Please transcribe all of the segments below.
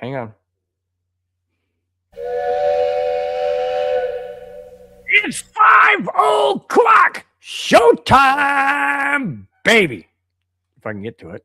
Hang on. It's 5:00. Showtime, baby. If I can get to it.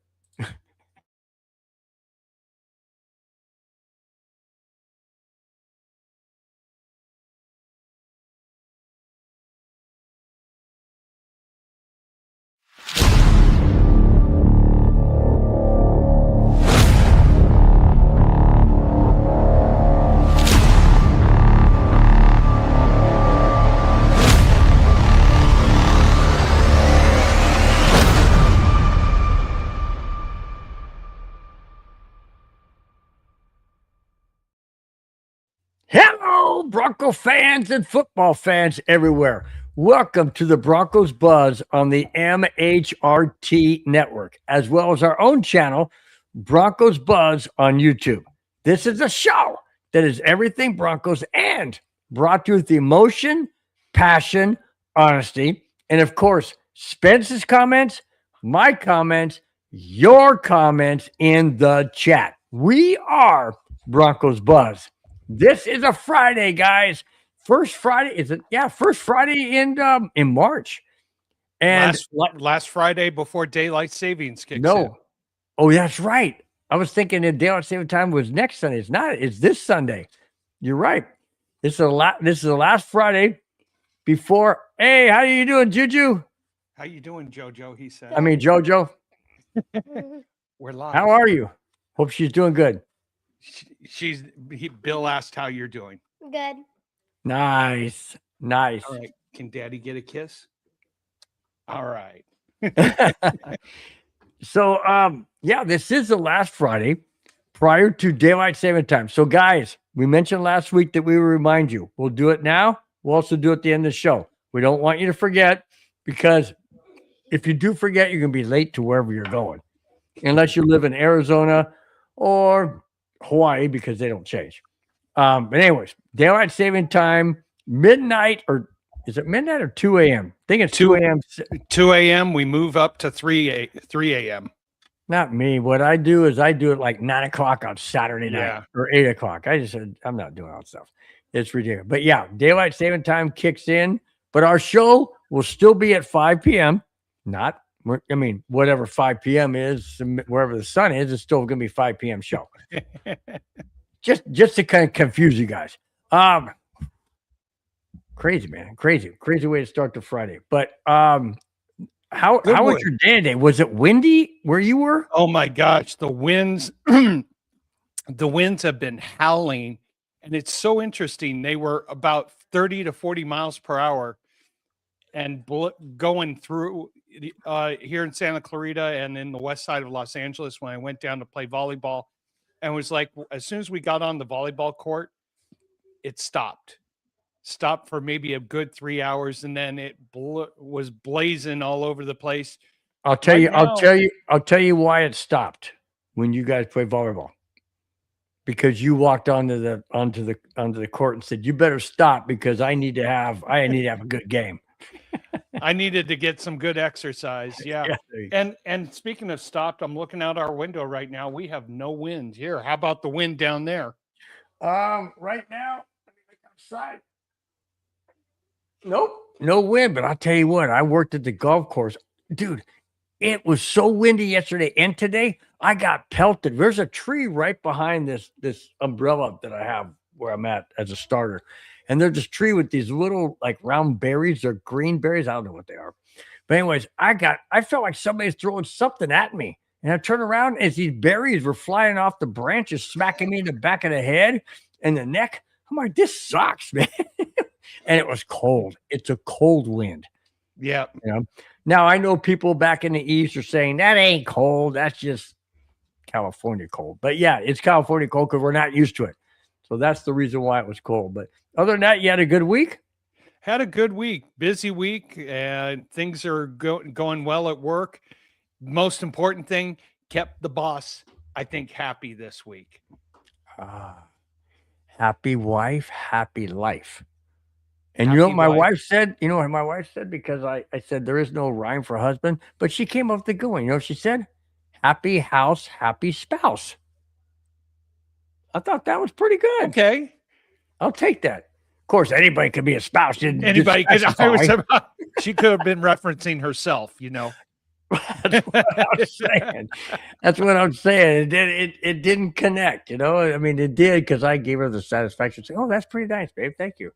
Hello, Bronco fans and football fans everywhere. Welcome to the Broncos Buzz on the MHRT network, as well as our own channel, Broncos Buzz on YouTube. This is a show that is everything Broncos and brought to you with emotion, passion, honesty, and of course, Spence's comments, my comments, your comments in the chat. We are Broncos Buzz. This is a Friday, guys. First Friday, is it? Yeah, first Friday in March. And last Friday before daylight savings kicks in. no, oh, that's right. I was thinking that daylight saving time was next Sunday. It's not. It's this Sunday. You're right. This is the last Friday before. Hey, how you doing, Juju? How you doing, JoJo? He said. I mean, JoJo. We're live. How are you? Hope she's doing good. Bill asked how you're doing. Good. Nice. All right. Can Daddy get a kiss? All right. So, yeah, this is the last Friday prior to daylight saving time. So, guys, we mentioned last week that we will remind you. We'll do it now. We'll also do it at the end of the show. We don't want you to forget, because if you do forget, you're going to be late to wherever you're going, unless you live in Arizona or Hawaii, because they don't change. But anyways, daylight saving time, midnight, or is it midnight or 2 a.m.? I think it's 2 a.m. 2 a.m. We move up to 3 a.m. Not me. What I do is I do it like 9 o'clock on Saturday night Yeah. or 8 o'clock. I just said, I'm not doing all that stuff. It's ridiculous. But yeah, daylight saving time kicks in, but our show will still be at 5 p.m. Whatever 5 p.m. is, wherever the sun is, it's still going to be 5 p.m. show. just to kind of confuse you guys. Crazy, man. Crazy way to start the Friday. But how was your day today? Was it windy where you were? Oh my gosh, the winds the winds have been howling, and it's so interesting. They were about 30 to 40 miles per hour and going through here in Santa Clarita and in the west side of Los Angeles when I went down to play volleyball. And it was like, as soon as we got on the volleyball court, it stopped for maybe a good 3 hours, and then it was blazing all over the place. I'll tell you why it stopped when you guys play volleyball. Because you walked onto the court and said, "You better stop because I need to have a good game." I needed to get some good exercise. Yeah. And speaking of stopped, I'm looking out our window right now. We have no wind here. How about the wind down there? Right now, let me look outside. Nope, no wind. But I'll tell you what, I worked at the golf course, dude. It was so windy yesterday and today. I got pelted. There's a tree right behind this umbrella that I have where I'm at as a starter. And there's this tree with these little like round berries. They're green berries. I don't know what they are. But anyways, I felt like somebody's throwing something at me. And I turned around as these berries were flying off the branches, smacking me in the back of the head and the neck. I'm like, this sucks, man. And it was cold. It's a cold wind. Yeah. You know? Now, I know people back in the East are saying that ain't cold. That's just California cold. But yeah, it's California cold because we're not used to it. So that's the reason why it was cold. But other than that, you had a good week? Had a good week, busy week, and things are going well at work. Most important thing, kept the boss, I think, happy this week. Happy wife, happy life. And Happy you know what my wife. wife said? You know what my wife said? Because I said there is no rhyme for husband, but she came up with the good one. You know what she said? Happy house, happy spouse. I thought that was pretty good. Okay. I'll take that. Of course, anybody could be a spouse. Anybody could. She could have been referencing herself, you know. That's what I'm saying. That's what I'm saying. It didn't connect, you know. I mean, it did because I gave her the satisfaction. Saying, "Oh, that's pretty nice, babe. Thank you."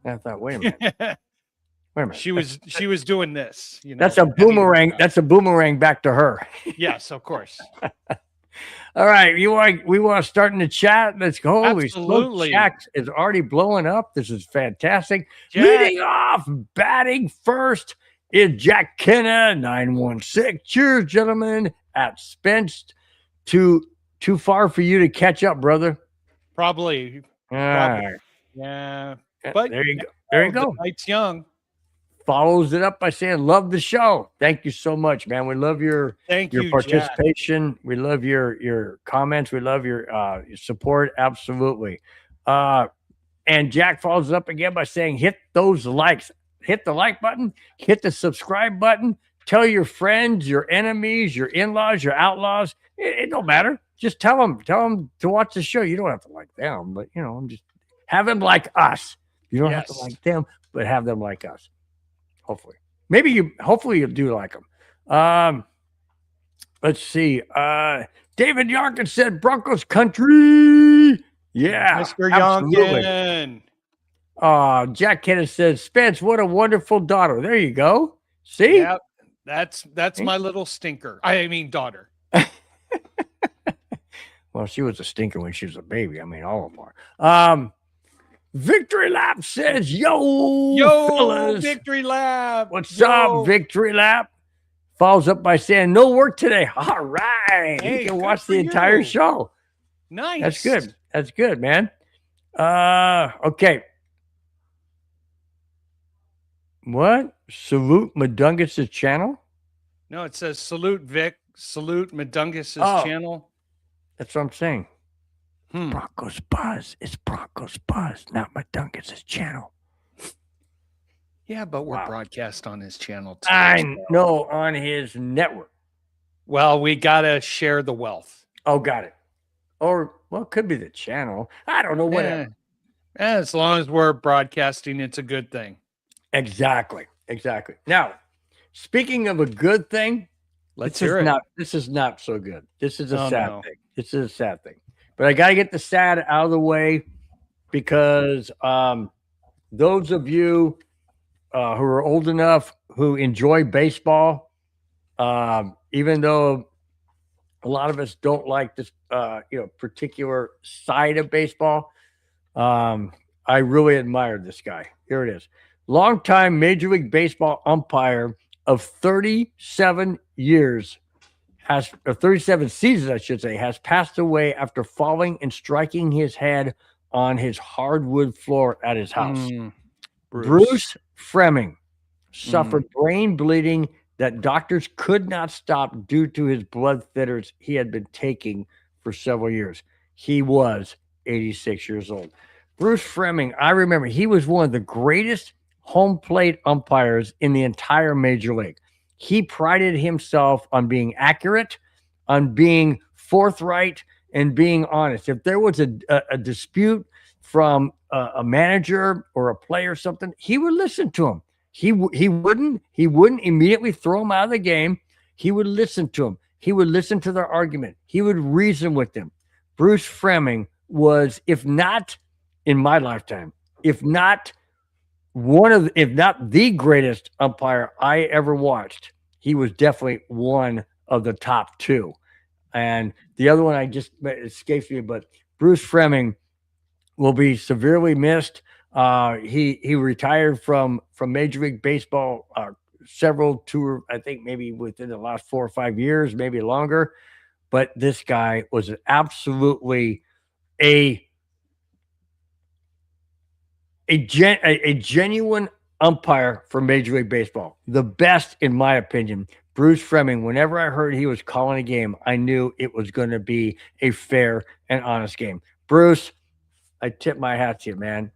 And I thought, wait a minute. Wait a minute. She was doing this, you know. That's a boomerang. That's a boomerang back to her. Yes, of course. All right, we want to start in the chat. Let's go. Absolutely. Chat is already blowing up. This is fantastic. Leading off, batting first is Jack Kenna, 916. Cheers, gentlemen. At Spence, too far for you to catch up, brother. Probably. Right. Yeah. But there you go. There you go. The night's young. Follows it up by saying, "Love the show." Thank you so much, man. We love your participation. Jack. We love your comments. We love your support. Absolutely. And Jack follows it up again by saying, "Hit those likes. Hit the like button. Hit the subscribe button. Tell your friends, your enemies, your in-laws, your outlaws. It don't matter. Just tell them to watch the show. You don't have to like them, but you know, have them like us. You don't have to like them, but have them like us." Hopefully, hopefully you do like them. Let's see. David Yonkin said Broncos country. Yeah. Mr. Yonkin. Jack Kenneth says, Spence, what a wonderful daughter. There you go. See? Yep. That's my little stinker. I mean daughter. Well, she was a stinker when she was a baby. I mean, all of them are. Victory Lap says, yo, fellas. Victory Lap. What's up, Victory Lap? Follows up by saying, no work today. All right. Hey, you can watch the entire show. Nice. That's good. That's good, man. Okay. What? Salute Madungus' channel? No, it says salute Vic. Salute Madungus' channel. That's what I'm saying. Broncos Buzz. It's Broncos Buzz, not Madungus' channel. Yeah, but we're broadcast on his channel too. I know, on his network. Well, we gotta share the wealth. Oh, got it. Or well, it could be the channel. I don't know. Whatever. As long as we're broadcasting, it's a good thing. Exactly. Now, speaking of a good thing, let's hear it. This is not so good. This is a sad thing. This is a sad thing. But I got to get the sad out of the way because those of you who are old enough who enjoy baseball, even though a lot of us don't like this particular side of baseball, I really admire this guy. Here it is. Longtime Major League Baseball umpire of 37 years, 37 seasons, I should say, has passed away after falling and striking his head on his hardwood floor at his house. Bruce Fremming suffered brain bleeding that doctors could not stop due to his blood thinners he had been taking for several years. He was 86 years old. Bruce Fremming, I remember, he was one of the greatest home plate umpires in the entire Major League. He prided himself on being accurate, on being forthright, and being honest. If there was a dispute from a manager or a player or something, he would listen to him. He wouldn't immediately throw him out of the game. He would listen to him. He would listen to their argument. He would reason with them. Bruce Fremming was, if not in my lifetime, if not the greatest umpire I ever watched, he was definitely one of the top two. And the other one it escapes me, but Bruce Fremming will be severely missed. He retired from Major League Baseball several tour, I think maybe within the last 4 or 5 years, maybe longer. But this guy was absolutely a genuine umpire for Major League Baseball. The best, in my opinion. Bruce Fremming, whenever I heard he was calling a game, I knew it was going to be a fair and honest game. Bruce, I tip my hat to you, man.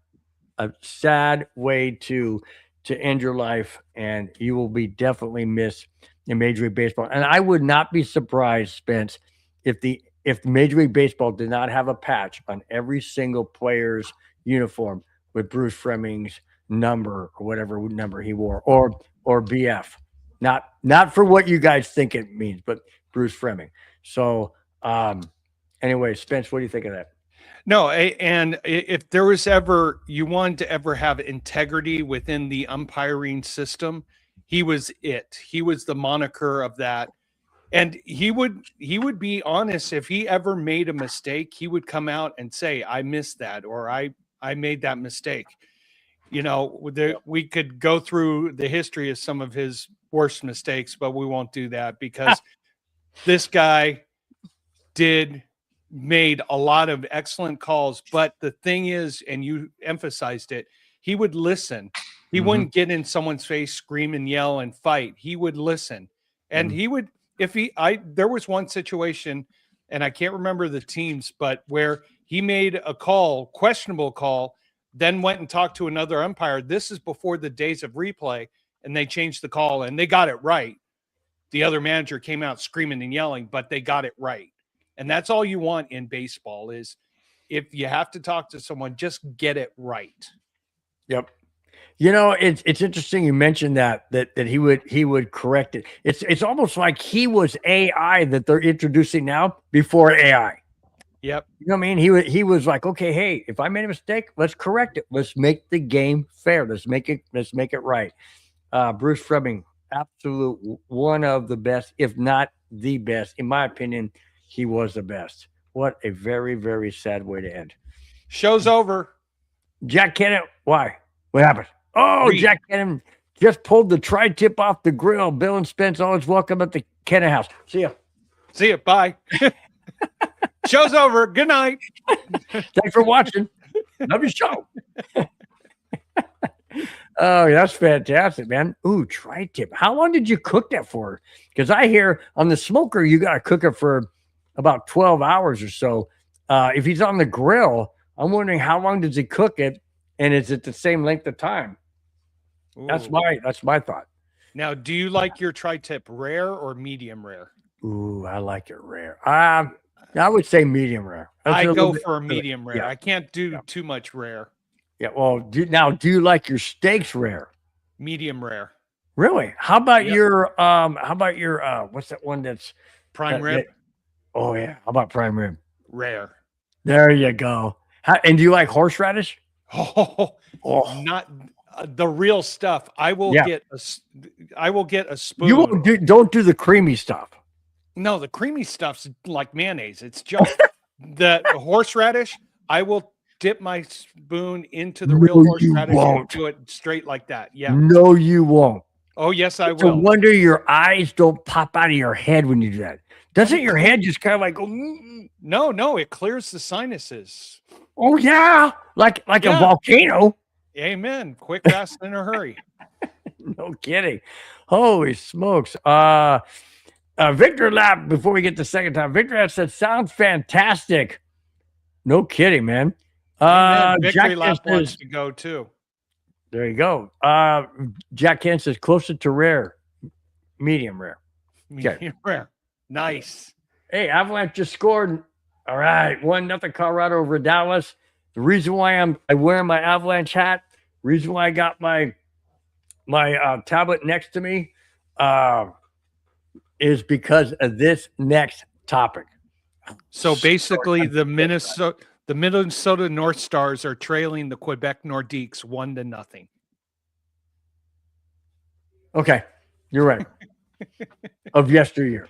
A sad way to end your life, and you will be definitely missed in Major League Baseball. And I would not be surprised, Spence, if the if Major League Baseball did not have a patch on every single player's uniform with Bruce Fleming's number or whatever number he wore, or BF. Not for what you guys think it means, but Bruce Fleming. So anyway, Spence, what do you think of that? No, and if there was ever you wanted to ever have integrity within the umpiring system, he was it. He was the moniker of that. And he would be honest. If he ever made a mistake, he would come out and say, I missed that, or I made that mistake. You know, we could go through the history of some of his worst mistakes, but we won't do that because this guy made a lot of excellent calls. But the thing is, and you emphasized it, he would listen. He wouldn't get in someone's face, scream and yell and fight. He would listen. And he would, there was one situation, and I can't remember the teams, but where he made a questionable call, then went and talked to another umpire. This is before the days of replay, and they changed the call and they got it right. The other manager came out screaming and yelling, but they got it right. And that's all you want in baseball is if you have to talk to someone, just get it right. Yep. You know, it's interesting you mentioned that he would correct it. It's almost like he was AI that they're introducing now before AI. Yep. You know what I mean? He was like, okay, hey, if I made a mistake, let's correct it. Let's make the game fair. Let's make it right. Bruce Fleming, absolute one of the best, if not the best, in my opinion. He was the best. What a very, very sad way to end. Show's over. Jack Cannon, why? What happened? Oh, Jack Cannon just pulled the tri-tip off the grill. Bill and Spence always welcome at the Cannon house. See ya. See ya. Bye. Show's over. Good night. Thanks for watching. Love your show. Oh, that's fantastic, man. Ooh, tri-tip. How long did you cook that for? Because I hear on the smoker, you got to cook it for about 12 hours or so. If he's on the grill, I'm wondering how long does he cook it? And is it the same length of time? Ooh. That's my thought. Now, do you like your tri-tip rare or medium rare? Ooh, I like it rare. I would say medium rare. I go for a medium rare. Yeah. I can't do too much rare. Yeah. Well, do you like your steaks rare? Medium rare. Really? How about your what's that one that's prime rib? Oh yeah. How about prime rib? Rare. There you go. And do you like horseradish? Oh. Not the real stuff. I will get a spoon. You don't do the creamy stuff. No, the creamy stuff's like mayonnaise. It's just the horseradish. I will dip my spoon into the real horseradish and do it straight like that. Yeah. No, you won't. Oh, yes, I will. No wonder your eyes don't pop out of your head when you do that. Doesn't your head just kind of like go? No, it clears the sinuses. Oh yeah, like a volcano. Amen. Quick, fast, in a hurry. No kidding. Holy smokes. Victor Lap, before we get the second time, Victor Lap said, sounds fantastic. No kidding, man. Victory Lap wants to go too. There you go. Jack Ken says closer to rare, medium rare. Medium rare. Nice. Hey, Avalanche just scored. All right, 1-0 Colorado over Dallas. The reason why I wearing my Avalanche hat, reason why I got my tablet next to me, is because of this next topic. So basically, the Minnesota North Stars are trailing the Quebec Nordiques 1-0. Okay, you're right. Of yesteryear.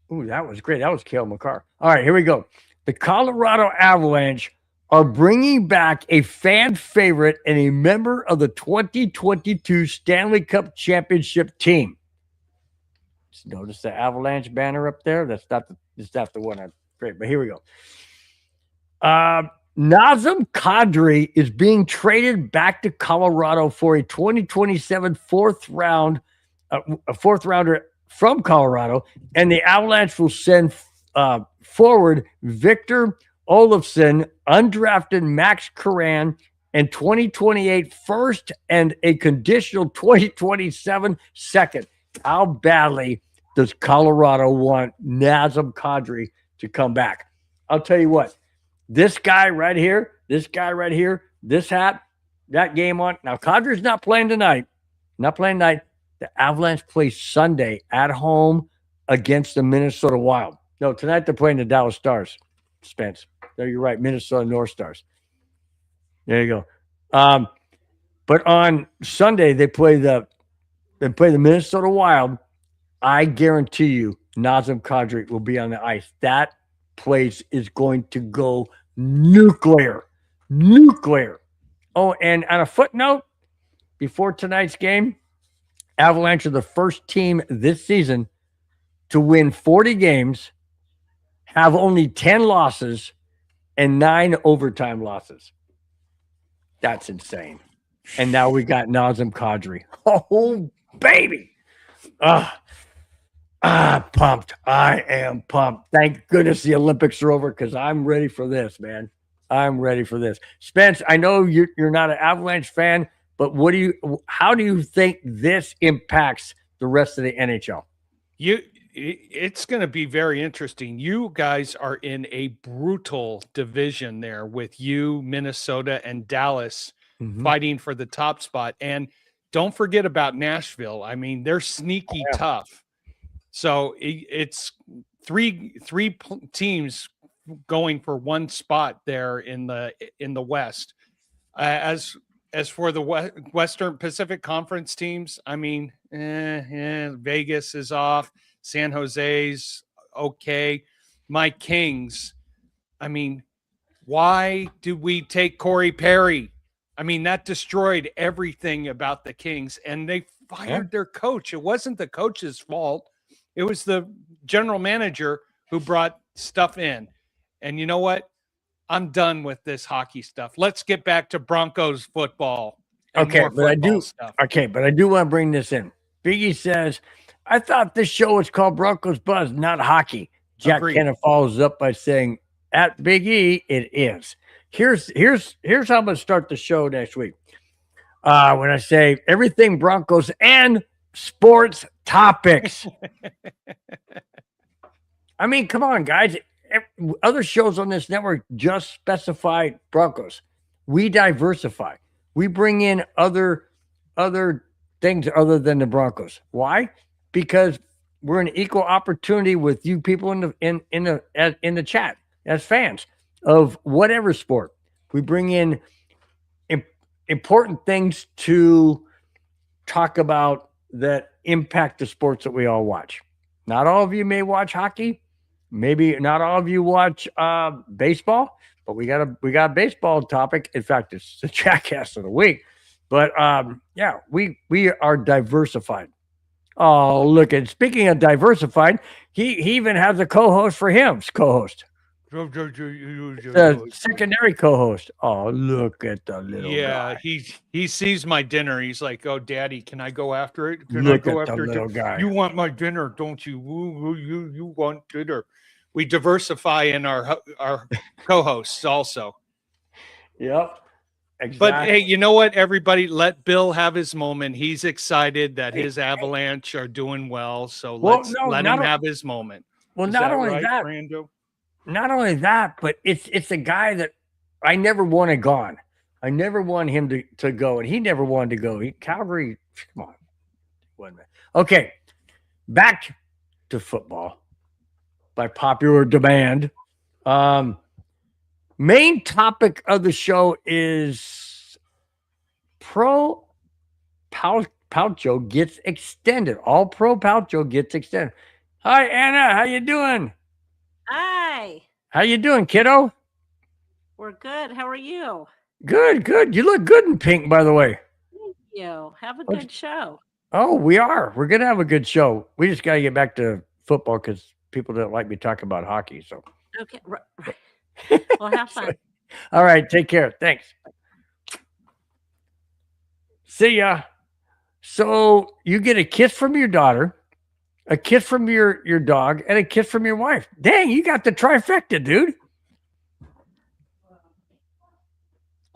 Ooh, that was great. That was Cale Makar. All right, here we go. The Colorado Avalanche are bringing back a fan favorite and a member of the 2022 Stanley Cup Championship team. Just notice the Avalanche banner up there. That's not the one. Great, but here we go. Nazem Kadri is being traded back to Colorado for a 2027 fourth rounder from Colorado, and the Avalanche will send forward Victor Olofsson, undrafted Max Curran, and 2028 first and a conditional 2027 second. How badly does Colorado want Nazem Kadri to come back? I'll tell you what, this guy right here, this hat, that game on. Now, Kadri's not playing tonight. Not playing tonight. The Avalanche play Sunday at home against the Minnesota Wild. No, tonight they're playing the Dallas Stars, Spence. There, you're right, Minnesota North Stars. There you go. But on Sunday they play the Minnesota Wild. I guarantee you, Nazem Kadri will be on the ice. That place is going to go nuclear. Nuclear. Oh, and on a footnote, before tonight's game, Avalanche are the first team this season to win 40 games, have only 10 losses, and 9 overtime losses. That's insane. And now we got Nazem Kadri. Oh, baby. Pumped. I am pumped. Thank goodness the Olympics are over because I'm ready for this, man. I'm ready for this. Spence, I know you're not an Avalanche fan, but how do you think this impacts the rest of the NHL? It's going to be very interesting. You guys are in a brutal division there with Minnesota, and Dallas fighting for the top spot. And don't forget about Nashville. I mean, they're sneaky tough. So it's three teams going for one spot there in the West. As for the Western Pacific Conference teams, I mean, Vegas is off. San Jose's okay. My Kings, I mean, why did we take Corey Perry? I mean, that destroyed everything about the Kings, and they fired their coach. It wasn't the coach's fault. It was the general manager who brought stuff in. And you know what? I'm done with this hockey stuff. Let's get back to Broncos football. Okay, but I do want to bring this in. Biggie says, I thought this show was called Broncos Buzz, not hockey. Jack Kenna follows up by saying, at Big E, it is. Here's how I'm going to start the show next week. When I say everything Broncos and sports topics. I mean, come on, guys. Other shows on this network just specify Broncos. We diversify. We bring in other things other than the Broncos. Why? Because we're an equal opportunity with you people in the chat as fans of whatever sport. We bring in important things to talk about that impact the sports that we all watch. Not all of you may watch hockey. Maybe not all of you watch baseball, but we got a baseball topic. In fact, it's the Jackass of the week. But yeah, we are diversified. Oh, look at, speaking of diversified, he even has a co-host for him. Co-host. The secondary co-host. Oh, look at the little guy. He sees my dinner. He's like, "Oh, Daddy, can I go after it? Can look I go at after the little guy. You want my dinner, don't you? You want dinner." We diversify in our co-hosts also. Yep. Exactly. But hey, you know what? Everybody, let Bill have his moment. He's excited that his Avalanche are doing well. So let him have his moment. Well, not only that, Brando? Not only that, but it's a guy that I never wanted gone. I never want him to go, and he never wanted to go. Calgary, come on. 1 minute. Okay, back to football by popular demand. Main topic of the show is Pro Palcho gets extended. All Pro Palcho gets extended. Hi, Anna. How you doing? Hi. How you doing, kiddo? We're good. How are you? Good, good. You look good in pink, by the way. Thank you. Have a good show. Oh, we are. We're going to have a good show. We just got to get back to football because people don't like me talking about hockey. So. Okay. Right. Well, have fun. All right. Take care. Thanks. See ya. So you get a kiss from your daughter, a kiss from your dog, and a kiss from your wife. Dang, you got the trifecta, dude.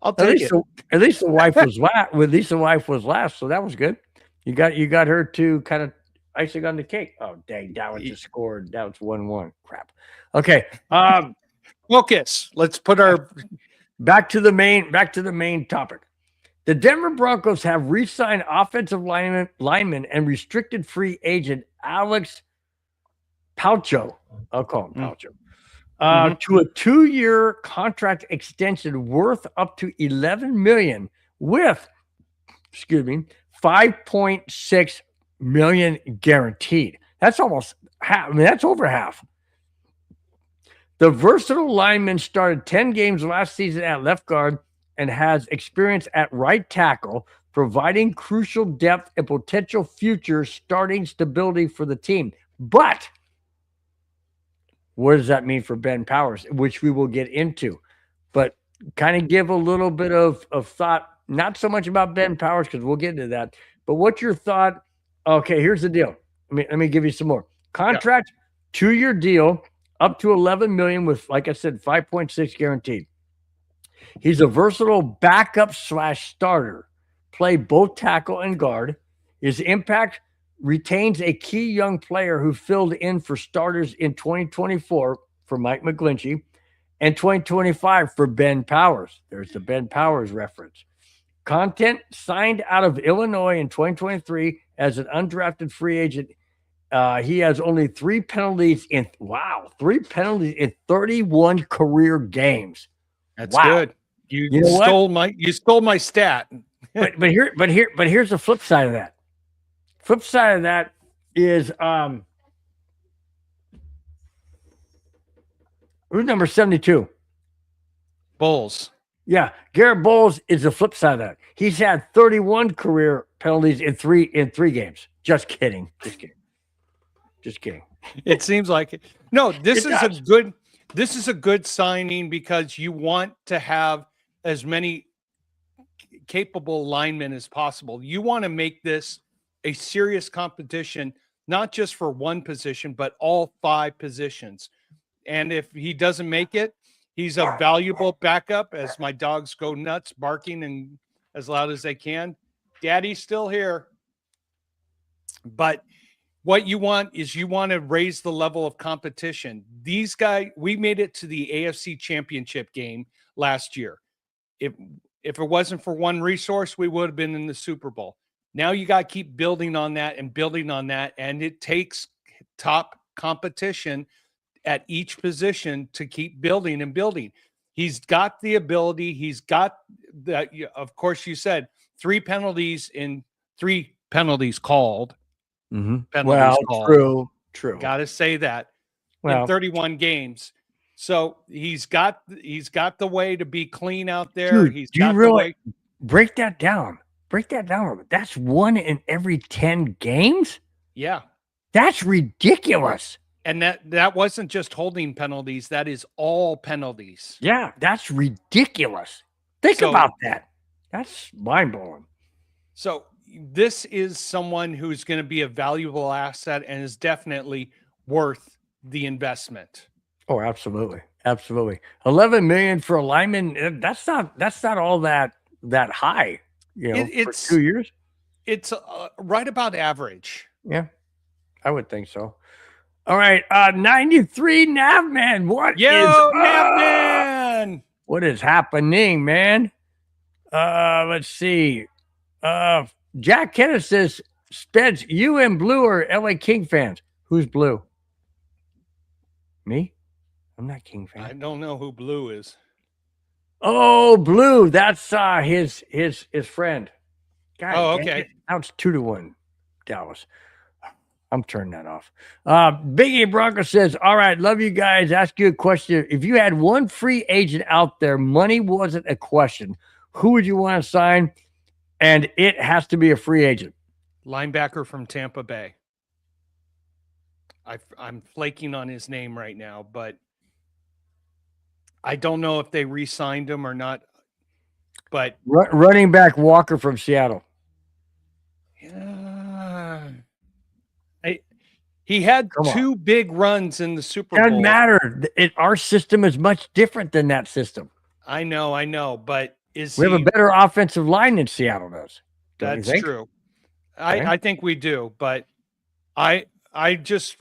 I'll take it. At least the wife was last. At least the wife was last, so that was good. You got her to kind of icing on the cake. Oh, dang. Dallas just scored. That was 1-1. Crap. Okay. Focus. Let's put our Back to the main topic. The Denver Broncos have re-signed offensive lineman and restricted free agent Alex Palcho. I'll call him Palcho. To a 2-year contract extension worth up to $11 million with, 5.6 million guaranteed. That's almost half. I mean, that's over half. The versatile lineman started 10 games last season at left guard and has experience at right tackle, providing crucial depth and potential future starting stability for the team. But what does that mean for Ben Powers, which we will get into? But kind of give a little bit of thought, not so much about Ben Powers because we'll get into that. But what's your thought? Okay, here's the deal. Let me give you some more. Contract, 2-year deal, up to $11 million with, like I said, 5.6 guaranteed. He's a versatile backup / starter. Play both tackle and guard. His impact retains a key young player who filled in for starters in 2024 for Mike McGlinchey and 2025 for Ben Powers. There's the Ben Powers reference. Content signed out of Illinois in 2023 as an undrafted free agent. He has only 3 penalties in 31 career games. That's good. You stole my stat. but here's the flip side of that. Flip side of that is who's number 72? Bulls. Yeah, Garrett Bowles is the flip side of that. He's had 31 career penalties in three games. Just kidding. It seems like it. No, this is a good signing because you want to have as many capable linemen as possible. You want to make this a serious competition, not just for one position, but all 5 positions. And if he doesn't make it, he's a valuable backup as my dogs go nuts, barking and as loud as they can. Daddy's still here. But what you want is you want to raise the level of competition. These guys, we made it to the AFC Championship game last year. If it wasn't for one resource, we would have been in the Super Bowl. Now you got to keep building on that, and it takes top competition at each position to keep building and building. He's got the ability. He's got that. Of course, you said 3 penalties called. Mm-hmm. Well, called. True. Got to say that in 31 games. So he's got the way to be clean out there. Dude, break that down? Break that down. That's 1 in every 10 games. Yeah, that's ridiculous. And that wasn't just holding penalties. That is all penalties. Yeah, that's ridiculous. Think about that. That's mind-blowing. So this is someone who's going to be a valuable asset and is definitely worth the investment. Oh, absolutely. Absolutely. $11 million for a lineman. That's not all that high, it's, for 2 years. It's right about average. Yeah, I would think so. All right. 93 Navman. Navman? What is happening, man? Let's see. Jack Kenneth says, Spence, you and Blue are LA King fans. Who's Blue? Me? I'm not King fan. I don't know who Blue is. Oh, Blue. That's his friend. God, okay. Now it's 2-1, Dallas. I'm turning that off. Biggie Bronco says, all right, love you guys. Ask you a question. If you had one free agent out there, money wasn't a question, who would you want to sign? And it has to be a free agent. Linebacker from Tampa Bay. I'm flaking on his name right now, but I don't know if they re-signed him or not. But running back Walker from Seattle. He had 2 big runs in the Super Bowl. Doesn't matter. Our system is much different than that system. I know, but we have a better offensive line than Seattle does? That's true. I think we do, but I just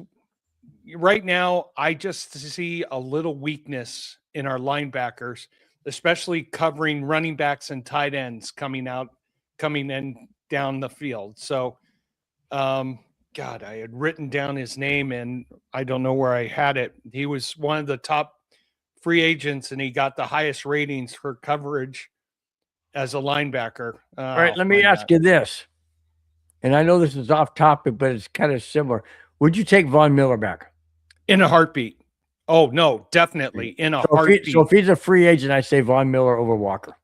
right now I just see a little weakness in our linebackers, especially covering running backs and tight ends coming in down the field. So God, I had written down his name and I don't know where I had it. He was one of the top free agents and he got the highest ratings for coverage as a linebacker. All right, let me ask you this. And I know this is off topic, but it's kind of similar. Would you take Von Miller back? In a heartbeat. Oh, no, definitely in a heartbeat. So if he's a free agent, I say Von Miller over Walker.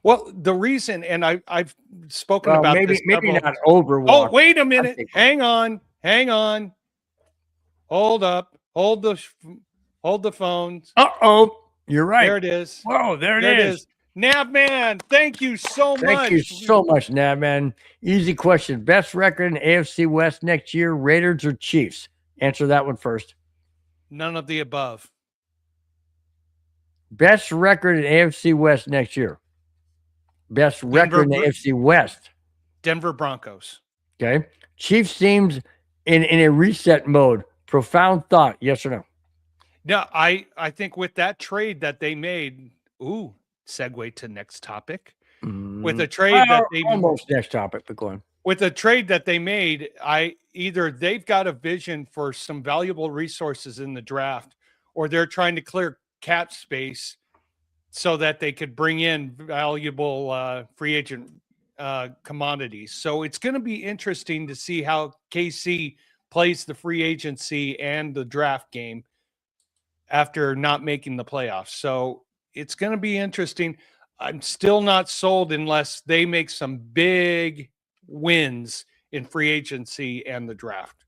Well, the reason, and I've spoken about maybe, this. Maybe not over Walker. Oh, wait a minute. Hang on. Hold up. Hold the phones. Uh-oh. You're right. There it is. Whoa, there it is. Nabman, thank you so much. Thank you so much, Nabman. Easy question. Best record in AFC West next year, Raiders or Chiefs? Answer that one first. None of the above. Best record in AFC West next year. Best record in the AFC West. Denver Broncos. Okay. Chiefs seems in a reset mode. Profound thought. Yes or no? No, I think with that trade that they made, segue to next topic. With a trade that they almost next topic, but go on. With a trade that they made, either they've got a vision for some valuable resources in the draft, or they're trying to clear cap space so that they could bring in valuable free agent commodities. So it's going to be interesting to see how KC plays the free agency and the draft game after not making the playoffs. So it's going to be interesting. I'm still not sold unless they make some big wins in free agency and the draft.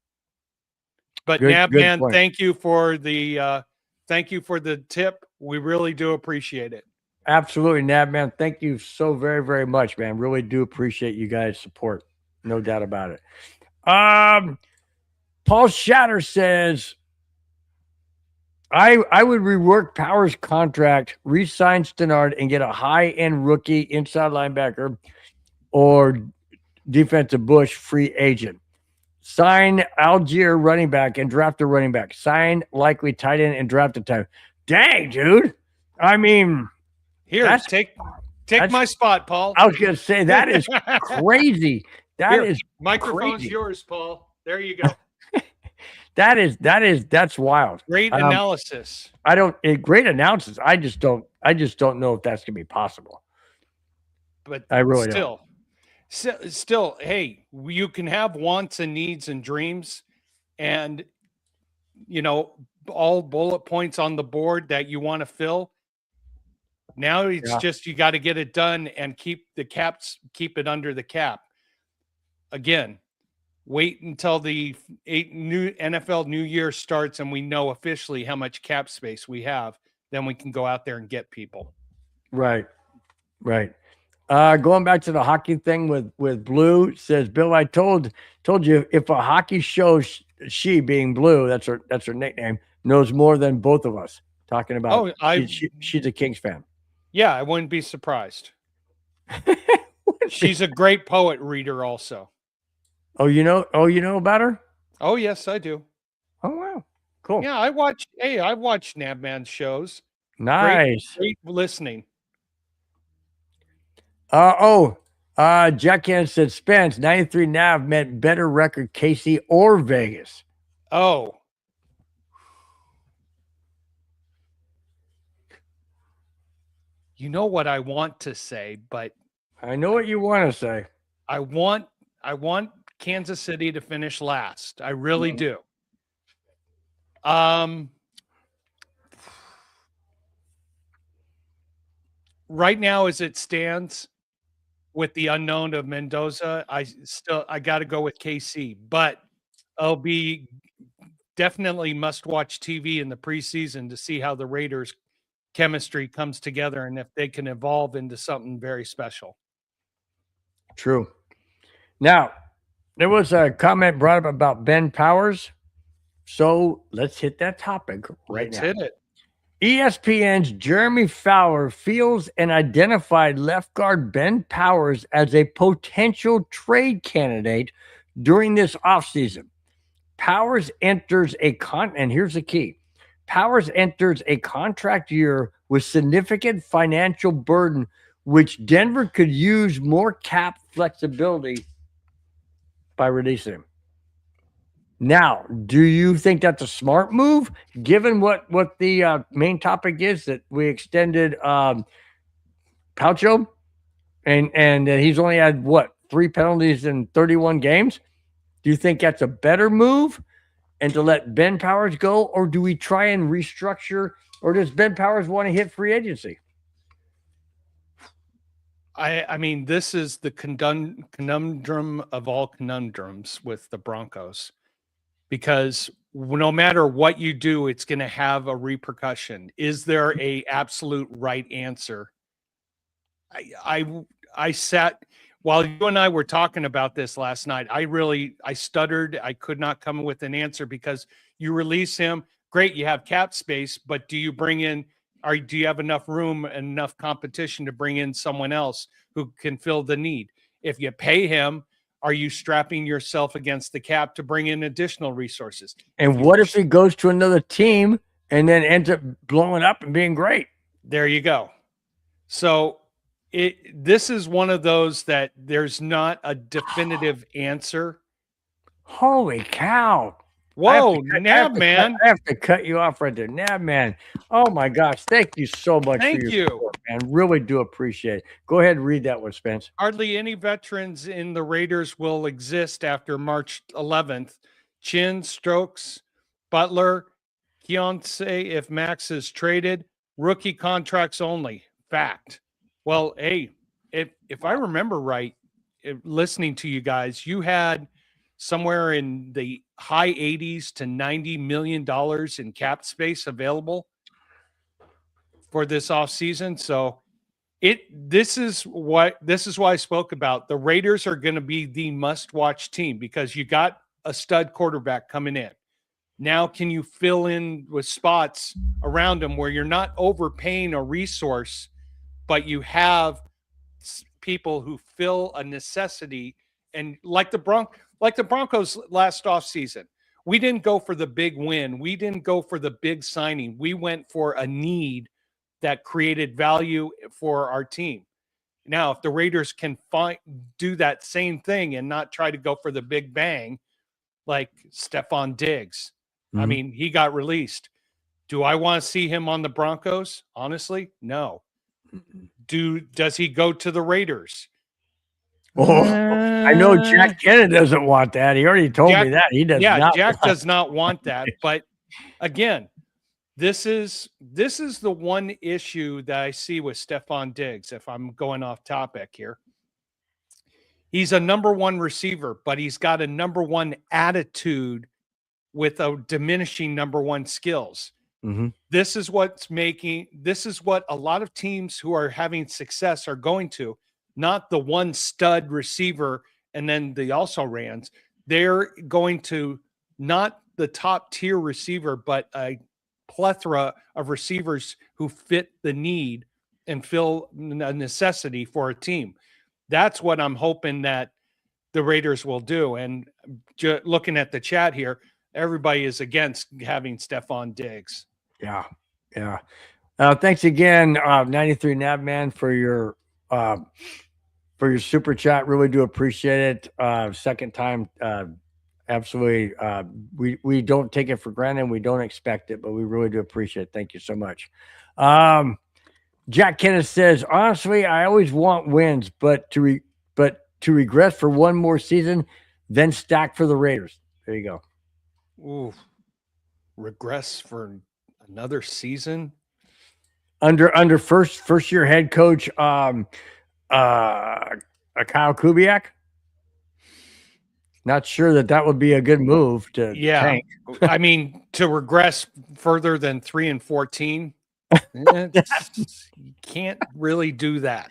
But Nabman, thank you for the tip. We really do appreciate it. Absolutely, Nabman. Thank you so very, very much, man. Really do appreciate you guys' support. No doubt about it. Paul Shatter says, I would rework Powers' contract, re-sign Stannard, and get a high-end rookie inside linebacker or defensive Bush free agent. Sign Algier running back and draft a running back. Sign likely tight end and draft a tight end. Dang, dude. I mean, here, take my spot, Paul. I was going to say, that is crazy. Microphone's yours, Paul. There you go. That's wild. Great analysis. Great analysis. I just don't know if that's gonna be possible. But I really don't. Still, hey, you can have wants and needs and dreams, and all bullet points on the board that you want to fill. Now it's just you got to get it done and keep it under the cap. Again, wait until the new NFL New Year starts and we know officially how much cap space we have. Then we can go out there and get people. Right. Going back to the hockey thing with Blue, says Bill, I told you if a hockey show, she being Blue, that's her nickname, knows more than both of us. Talking about she's a Kings fan. Yeah, I wouldn't be surprised. She's a great poet reader also. Oh, you know about her? Oh, yes, I do. Oh, wow. Cool. Yeah, I watched Nabman's shows. Nice. Great listening. Jack Cannon said Spence 93 Nav meant better record KC or Vegas. Oh. You know what I want to say, but I know what you want to say. I want Kansas City to finish last. I really do. Right now, as it stands, with the unknown of Mendoza, I got to go with KC, but I'll be definitely must-watch TV in the preseason to see how the Raiders' chemistry comes together and if they can evolve into something very special. True. Now, there was a comment brought up about Ben Powers, so let's hit that topic right now. Let's hit it. ESPN's Jeremy Fowler feels and identified left guard Ben Powers as a potential trade candidate during this offseason. Powers enters and here's the key. Powers enters a contract year with significant financial burden, which Denver could use more cap flexibility by releasing him. Now, do you think that's a smart move, given what the main topic is, that we extended Palcho, and he's only had what, 3 penalties in 31 games? Do you think that's a better move, and to let Ben Powers go, or do we try and restructure, or does Ben Powers want to hit free agency? I mean, this is the conundrum of all conundrums with the Broncos, because no matter what you do, it's going to have a repercussion. Is there a absolute right answer? I sat while you and I were talking about this last night. I stuttered. I could not come up with an answer, because you release him, great, you have cap space, but do you bring in, or do you have enough room and enough competition to bring in someone else who can fill the need? If you pay him, are you strapping yourself against the cap to bring in additional resources? And what if he goes to another team and then ends up blowing up and being great? There you go. So this is one of those that there's not a definitive answer. Holy cow. Whoa, Nab man. I have to cut you off right there. Nab man. Oh my gosh. Thank you so much. Thank for your you. support, man. Really do appreciate it. Go ahead and read that one, Spence. Hardly any veterans in the Raiders will exist after March 11th. Chin, Stokes, Butler, Keontae if Max is traded. Rookie contracts only. Fact. Well, hey, if I remember right, listening to you guys, you had somewhere in the high 80s to $90 million in cap space available for this offseason. So this is why I spoke about. The Raiders are going to be the must-watch team, because you got a stud quarterback coming in. Now, can you fill in with spots around him where you're not overpaying a resource, but you have people who fill a necessity? And like the Broncos last offseason, we didn't go for the big win. We didn't go for the big signing. We went for a need that created value for our team. Now, if the Raiders can do that same thing and not try to go for the big bang, like Stephon Diggs, I mean, he got released. Do I want to see him on the Broncos? Honestly, no. Does he go to the Raiders? Oh, I know Jack Kennedy doesn't want that. He already told me that. He does not. Yeah, Jack does not want that. But again, this is the one issue that I see with Stephon Diggs, if I'm going off topic here. He's a number 1 receiver, but he's got a number 1 attitude with a diminishing number 1 skills. Mm-hmm. This is what a lot of teams who are having success are going to, not the one stud receiver and then the also-rans. They're going to not the top tier receiver, but a plethora of receivers who fit the need and fill a necessity for a team. That's what I'm hoping that the Raiders will do. And looking at the chat here, everybody is against having Stephon Diggs. Yeah. Yeah. Thanks again, 93 Nabman, for your super chat. Really do appreciate it. Second time, absolutely. We don't take it for granted. We don't expect it, but we really do appreciate it. Thank you so much. Jack Kenneth says, honestly, I always want wins, but to regress for one more season, then stack for the Raiders. There you go. Ooh, regress for another season under first year head coach Kyle Kubiak. Not sure that would be a good move to tank. I mean, to regress further than 3-14, you can't really do that.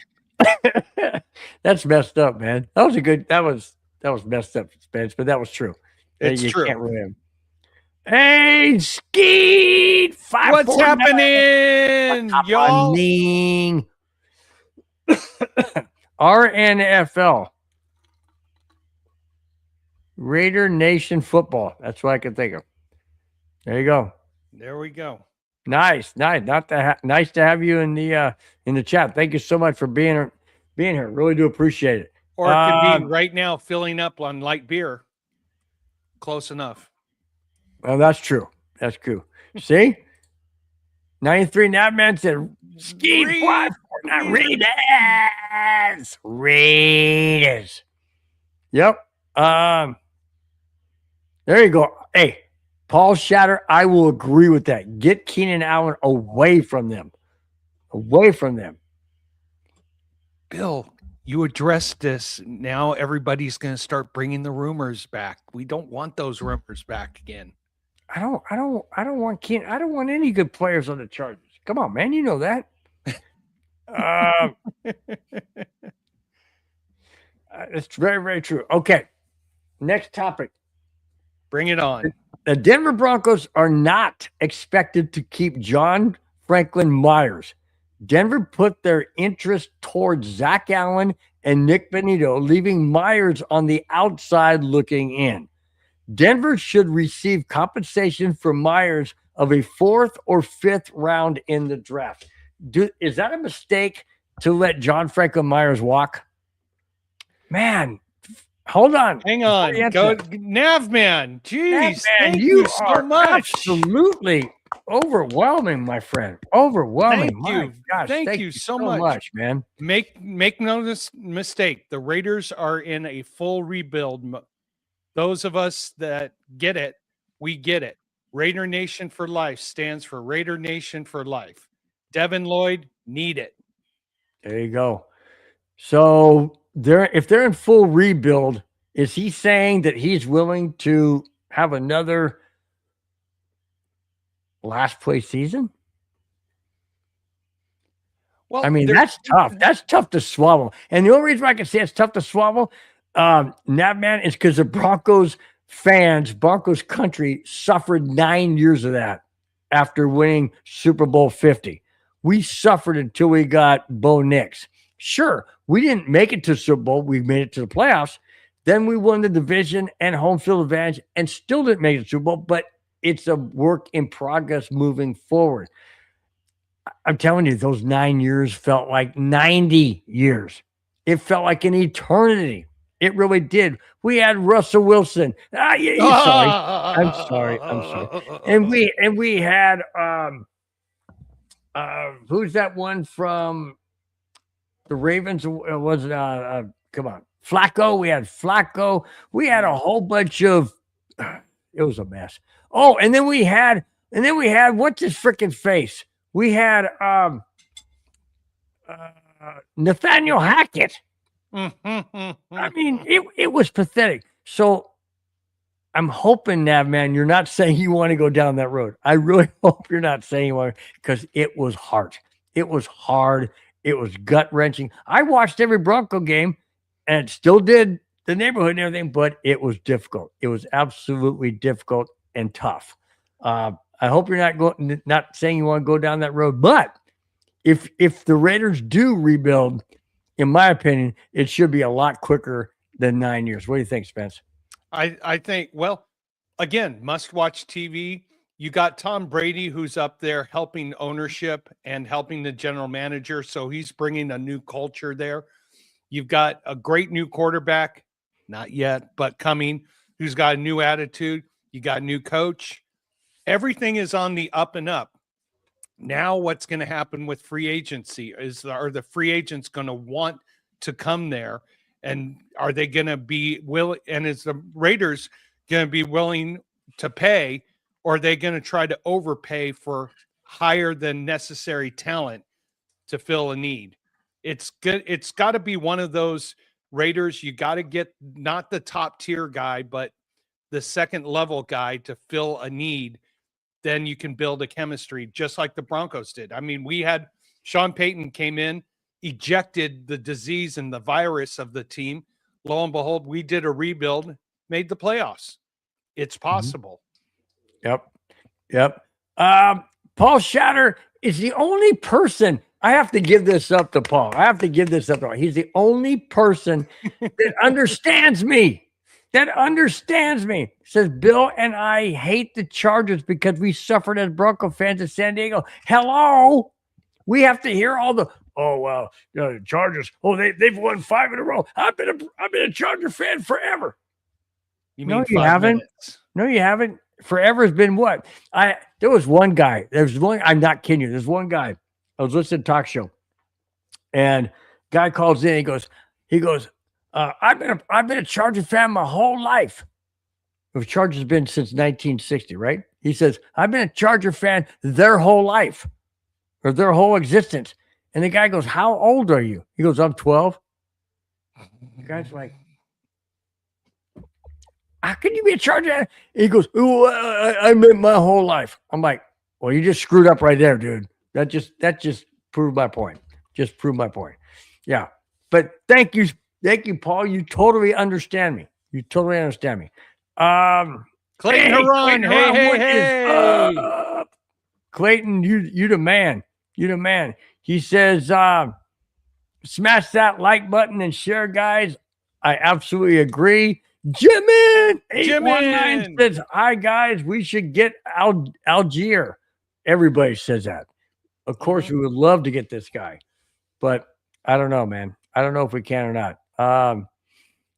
That's messed up, man. That was messed up, Spence, but that was true. It's true. Can't win. Hey, Skeet! What's happening, y'all? RNFL. Raider Nation football. That's what I can think of. There you go. There we go. Nice. Nice to have you in the chat. Thank you so much for being here. Really do appreciate it. Or it could be right now filling up on light beer. Close enough. Well, that's true. That's true. See? 93 Navman said, Ski what? Not Raiders. Raiders. Yep. There you go. Hey, Paul Shatter, I will agree with that. Get Keenan Allen away from them. Away from them. Bill, you addressed this. Now everybody's going to start bringing the rumors back. We don't want those rumors back again. I don't want Keenan. I don't want any good players on the Chargers. Come on, man. You know that. It's very, very true. Okay. Next topic. Bring it on. The Denver Broncos are not expected to keep John Franklin Myers. Denver put their interest towards Zach Allen and Nick Benito, leaving Myers on the outside looking in. Denver should receive compensation for Myers of a 4th or 5th round in the draft. Is that a mistake to let John Franklin Myers walk? Man, hold on. Hang on. Go, Navman. Jeez, thank you so much. Absolutely overwhelming, my friend. Overwhelming. Thank you. Gosh, thank you so much, man. Make no mistake. The Raiders are in a full rebuild mode. Those of us that get it, we get it. Raider Nation for Life stands for Raider Nation for Life. Devin Lloyd, need it. There you go. So if they're in full rebuild, is he saying that he's willing to have another last place season? Well, I mean, that's tough. That's tough to swallow. And the only reason I can say it's tough to swallow, Navman, is because the Broncos fans, Broncos country, suffered 9 years of that after winning Super Bowl 50. We suffered until we got Bo Nix. Sure, we didn't make it to Super Bowl. We made it to the playoffs. Then we won the division and home field advantage and still didn't make it to Super Bowl, but it's a work in progress moving forward. I'm telling you, those 9 years felt like 90 years. It felt like an eternity. It really did. We had Russell Wilson. I'm sorry. And we had who's that one from the Ravens? Was come on, Flacco. We had Flacco. We had a whole bunch of. It was a mess. Oh, and then we had what's his freaking face? We had Nathaniel Hackett. I mean, it was pathetic. So I'm hoping, Navman, you're not saying you want to go down that road. I really hope you're not saying you want to, because it was hard. It was hard. It was gut-wrenching. I watched every Bronco game and still did the neighborhood and everything, but it was difficult. It was absolutely difficult and tough. I hope you're not saying you want to go down that road, but if the Raiders do rebuild, in my opinion, it should be a lot quicker than 9 years. What do you think, Spence? I think, well, again, must-watch TV. You got Tom Brady, who's up there helping ownership and helping the general manager, so he's bringing a new culture there. You've got a great new quarterback, not yet, but coming, who's got a new attitude. You got a new coach. Everything is on the up and up. Now what's going to happen with free agency? Are the free agents going to want to come there? And are they going to be willing? And is the Raiders going to be willing to pay, or are they going to try to overpay for higher than necessary talent to fill a need? It's good. It's got to be one of those Raiders. You got to get not the top tier guy, but the second level guy to fill a need. Then you can build a chemistry just like the Broncos did. I mean, we had Sean Payton came in, ejected the disease and the virus of the team. Lo and behold, we did a rebuild, made the playoffs. It's possible. Yep. Paul Shatter is the only person. I have to give this up to Paul. He's the only person that understands me. that understands me. Says Bill and I hate the Chargers because we suffered as Bronco fans in San Diego. Hello. We have to hear all the Chargers. Oh, they've won 5 in a row. I've been a Charger fan forever. You mean you 5 haven't? minutes? No, you haven't. Forever has been what? There was one guy. I'm not kidding you. There's one guy. I was listening to a talk show, and guy calls in. He goes, I've been a Charger fan my whole life. The Chargers have been since 1960, right? He says, I've been a Charger fan their whole life or their whole existence. And the guy goes, how old are you? He goes, I'm 12. The guy's like, how can you be a Charger? He goes, I meant my whole life. I'm like, well, you just screwed up right there, dude. That just proved my point. Just proved my point. Yeah. But thank you, Paul. You totally understand me. Clayton Hey, Huron. Hey. Clayton, you the man. You the man. He says, smash that like button and share, guys. I absolutely agree. Jimin 819 says, hi, guys. We should get Algier. Everybody says that. Of course, we would love to get this guy. But I don't know, man. I don't know if we can or not.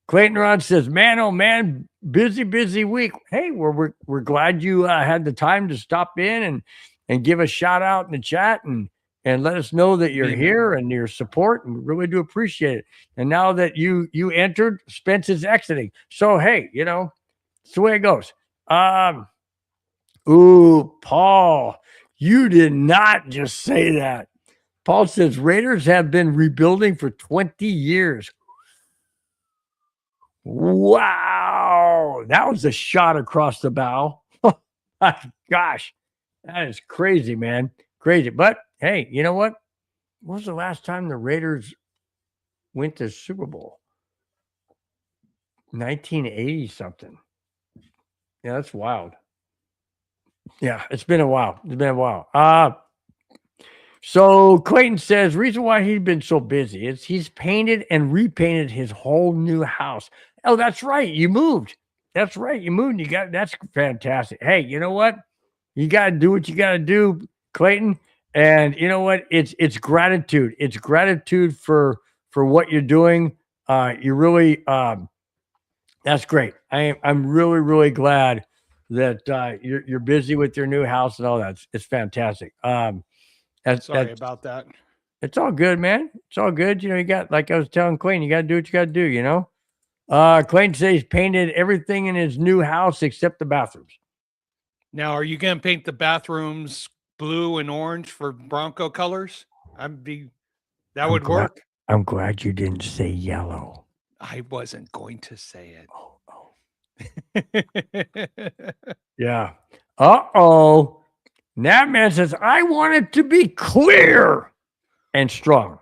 Clayton Ron says, man, oh, man, busy week. Hey, we're glad you had the time to stop in and give a shout out in the chat and let us know that you're here and your support. And we really do appreciate it. And now that you entered, Spence is exiting. So, hey, it's the way it goes. Paul, you did not just say that. Paul says Raiders have been rebuilding for 20 years. Wow. That was a shot across the bow. Gosh, that is crazy, man. Crazy. But hey, you know what? When was the last time the Raiders went to Super Bowl? 1980 something. Yeah, that's wild. Yeah, it's been a while. So Clayton says, reason why he's been so busy is he's painted and repainted his whole new house. Oh, that's right. You moved. That's right. You moved. That's fantastic. Hey, you know what? You got to do what you got to do, Clayton. And you know what? It's gratitude. It's gratitude for what you're doing. You really, that's great. I'm really, really glad that you're busy with your new house and all that. It's fantastic. Sorry about that. It's all good, man. It's all good. You got, like I was telling Clayton, you got to do what you got to do, Clayton says he's painted everything in his new house except the bathrooms. Now, are you going to paint the bathrooms blue and orange for Bronco colors? That would work. I'm glad you didn't say yellow. I wasn't going to say it. Yeah. Uh-oh. Navman says, I want it to be clear and strong.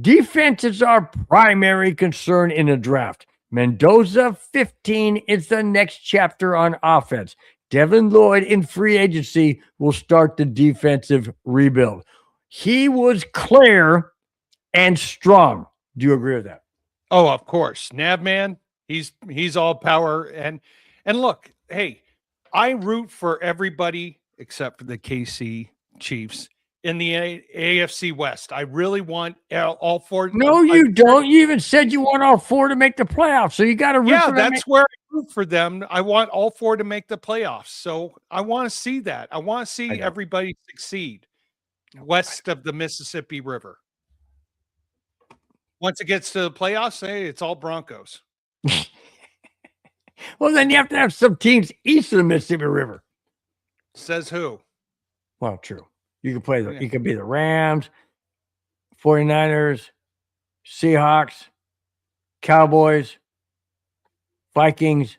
Defense is our primary concern in the draft. Mendoza, 15, is the next chapter on offense. Devin Lloyd in free agency will start the defensive rebuild. He was clear and strong. Do you agree with that? Oh, of course. Navman, he's all power. And look, hey, I root for everybody except for the KC Chiefs in the AFC West. I really want all four. No, you don't. You even said you want all four to make the playoffs. So you got to root for them. Yeah, that's where I root for them. I want all four to make the playoffs. So I want to see that. I want to see everybody succeed west of the Mississippi River. Once it gets to the playoffs, hey, it's all Broncos. Well, then you have to have some teams east of the Mississippi River. Says who? Well, true. You can play you can be the Rams, 49ers, Seahawks, Cowboys, Vikings,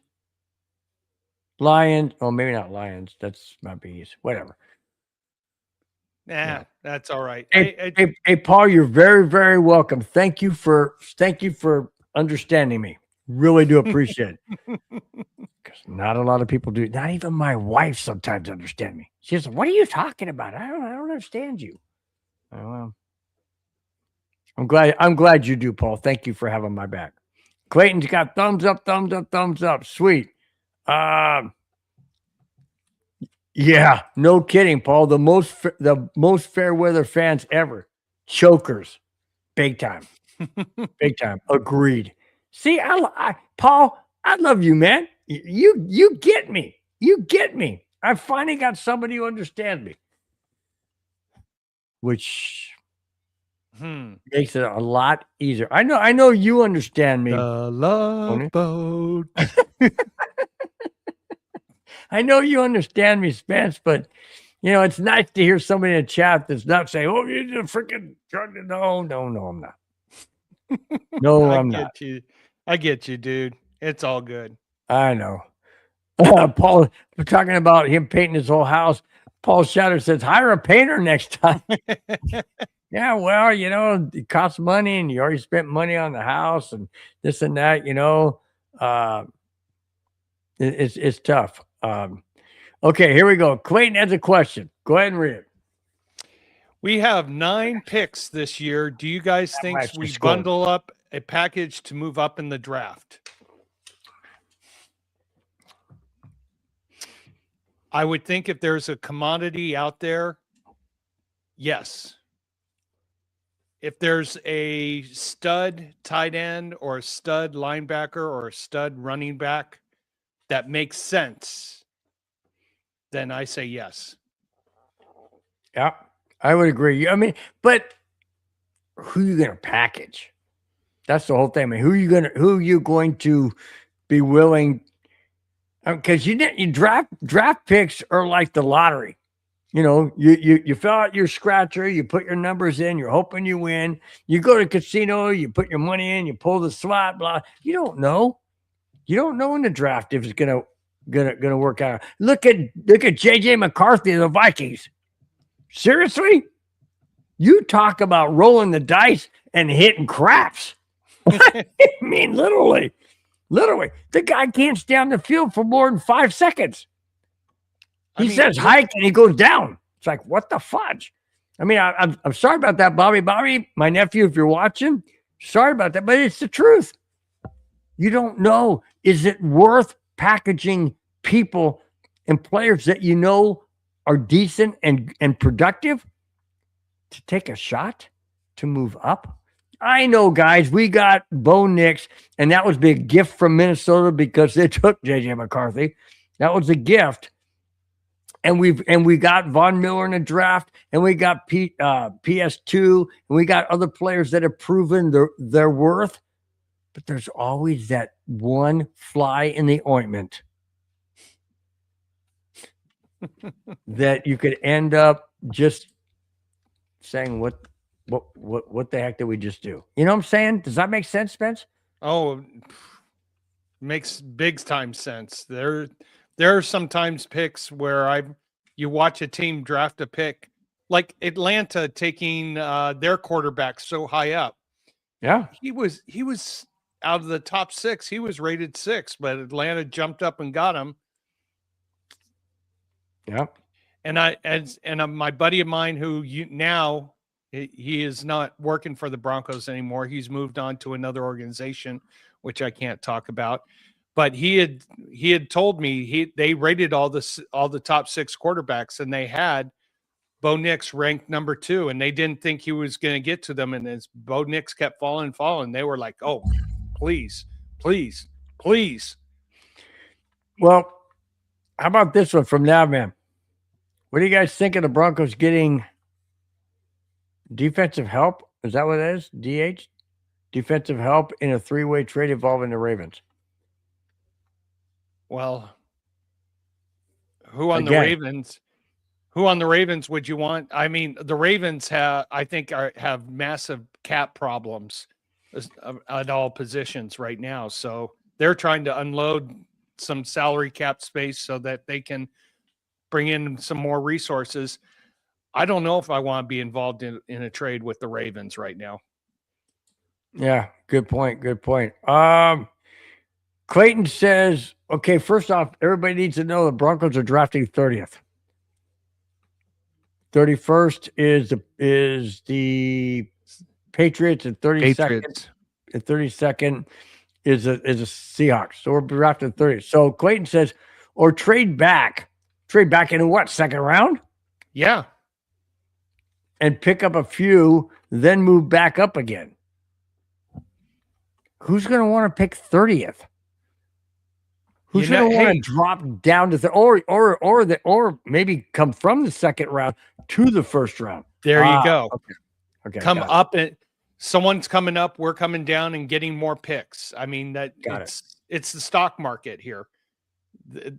Lions. Oh, maybe not Lions. That's might be east. Whatever. Yeah, that's all right. Hey, Paul, you're very, very welcome. Thank you for understanding me. Really do appreciate it. Because not a lot of people do. Not even my wife sometimes understand me. She says, "What are you talking about? I don't understand you." Oh, well, I'm glad you do, Paul. Thank you for having my back. Clayton's got thumbs up, thumbs up, thumbs up. Sweet. Yeah, no kidding, Paul. The most fair weather fans ever. Chokers. Big time. Big time. Agreed. See, Paul, I love you, man. You get me. You get me. I finally got somebody who understands me. Which makes it a lot easier. I know you understand me. The Love Boat. I know you understand me, Spence, but it's nice to hear somebody in the chat that's not saying, "Oh, you're just freaking no, I'm not." No, I'm not. I get you, dude. It's all good. I know. Paul, we're talking about him painting his whole house. Paul Shatter says, hire a painter next time. Yeah, well, it costs money and you already spent money on the house and this and that, it's tough. Okay, here we go. Clayton has a question. Go ahead and read it. We have 9 picks this year. Do you guys think we bundle up a package to move up in the draft? I would think if there's a commodity out there, yes. If there's a stud tight end or a stud linebacker or a stud running back that makes sense, then I say yes. Yeah, I would agree. I mean, but who are you going to package? That's the whole thing. I mean, who are you going to be willing? Because you draft picks are like the lottery. You fill out your scratcher, you put your numbers in, you're hoping you win. You go to the casino, you put your money in, you pull the slot, blah. You don't know. You don't know in the draft if it's gonna work out. Look at JJ McCarthy of the Vikings. Seriously? You talk about rolling the dice and hitting craps. I mean, literally, the guy can't stay on the field for more than 5 seconds. He says hike and he goes down. It's like, what the fudge? I mean, I'm sorry about that, Bobby. Bobby, my nephew, if you're watching, sorry about that, but it's the truth. You don't know. Is it worth packaging people and players that are decent and productive to take a shot to move up? I know, guys, we got Bo Nix, and that was a big gift from Minnesota because they took JJ McCarthy. That was a gift. And we got Von Miller in the draft, and we got PS2, and we got other players that have proven their worth. But there's always that one fly in the ointment that you could end up just saying, what the heck did we just do? You know what I'm saying? Does that make sense, Spence? Oh, makes big time sense. There are sometimes picks where you watch a team draft a pick, like Atlanta taking their quarterback so high up. Yeah, he was out of the top 6. He was rated 6, but Atlanta jumped up and got him. Yeah, and my buddy of mine who now he is not working for the Broncos anymore. He's moved on to another organization, which I can't talk about. But he had told me they rated all the top 6 quarterbacks, and they had Bo Nix ranked number 2, and they didn't think he was going to get to them. And as Bo Nix kept falling, they were like, "Oh, please, please, please." Well, how about this one from Navman? What do you guys think of the Broncos getting defensive help? Is that what it is? DH? Defensive help in a 3-way trade involving the Ravens. Well, who on the Ravens would you want? I mean, the Ravens have massive cap problems at all positions right now. So they're trying to unload some salary cap space so that they can bring in some more resources. I don't know if I want to be involved in a trade with the Ravens right now. Yeah, good point. Good point. Clayton says, okay, first off, everybody needs to know the Broncos are drafting 30th. 31st is the Patriots, and 32nd. And 32nd is a Seahawks. So we're drafting 30. So Clayton says, or trade back. Trade back into what? Second round? Yeah. And pick up a few, then move back up again. Who's going to want to pick 30th? Who's going to want to drop down to or maybe come from the second round to the first round? There you go. Okay. Come up and someone's coming up, we're coming down and getting more picks. I mean, it's the stock market here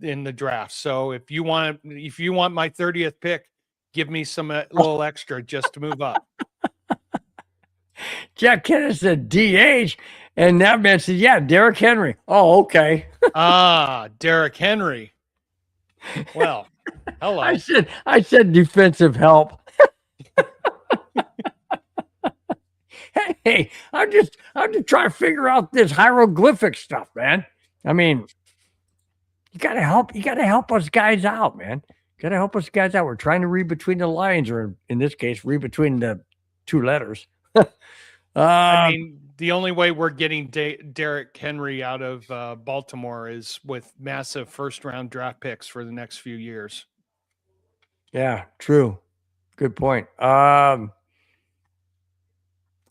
in the draft. So if you want my 30th pick, give me some little extra just to move up. Jack Kennedy said DH, and that man said, yeah, Derrick Henry. Oh, okay. Derrick Henry. Well, hello. I said defensive help. Hey, I'm just trying to figure out this hieroglyphic stuff, man. I mean, you gotta help us guys out, man. Gotta help us guys out. We're trying to read between the lines, or in this case, read between the two letters. I mean, the only way we're getting Derrick Henry out of Baltimore is with massive first-round draft picks for the next few years. Yeah, true. Good point.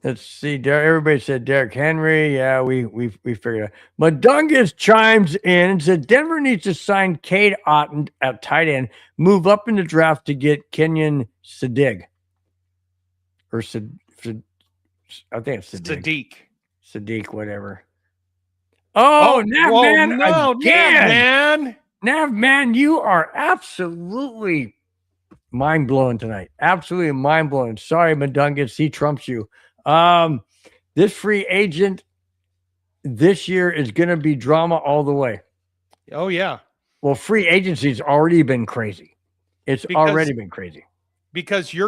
Let's see. Everybody said Derrick Henry. Yeah, we figured it out. Madungus chimes in and said Denver needs to sign Cade Otton at tight end, move up in the draft to get Kenyon Sadiq. Or I think it's Sadiq, whatever. Oh, Nav man, you are absolutely mind blowing tonight. Absolutely mind blowing. Sorry, Madungus, he trumps you. This free agent this year is going to be drama all the way. Oh yeah. Well, free agency's already been crazy. Already been crazy because you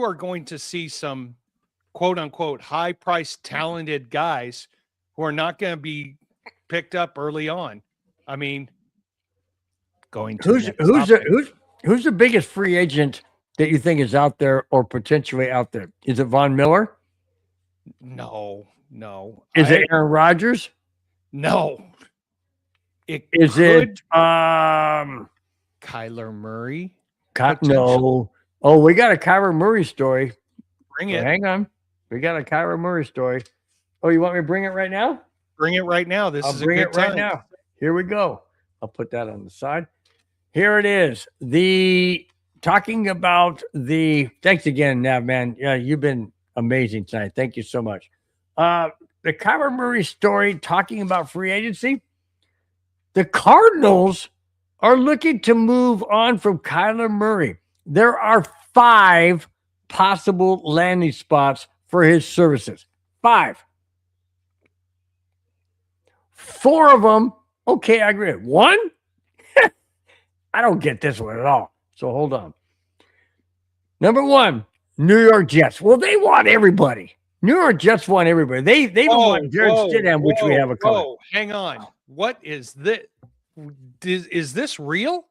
are going to see some quote unquote high priced talented guys who are not going to be picked up early on. I mean, who's the biggest free agent that you think is out there or potentially out there? Is it Von Miller? No. Is it Aaron Rodgers? No. Is it Kyler Murray? No. Oh, we got a Kyler Murray story. Bring it. Hang on. We got a Kyler Murray story. Oh, you want me to bring it right now? Bring it right now. I'll bring it right now. Here we go. I'll put that on the side. Here it is. Talking about thanks again, Nav, man. Yeah, you've been amazing tonight. Thank you so much. The Kyler Murray story talking about free agency. The Cardinals are looking to move on from Kyler Murray. There are 5 possible landing spots for his services. 5. 4 of them, okay, I agree. 1? I don't get this one at all. So hold on. Number 1, New York Jets. Well, they want everybody. New York Jets want everybody. They don't want Jared Stidham, which we have a comment. Oh, hang on. What is this? Is this real?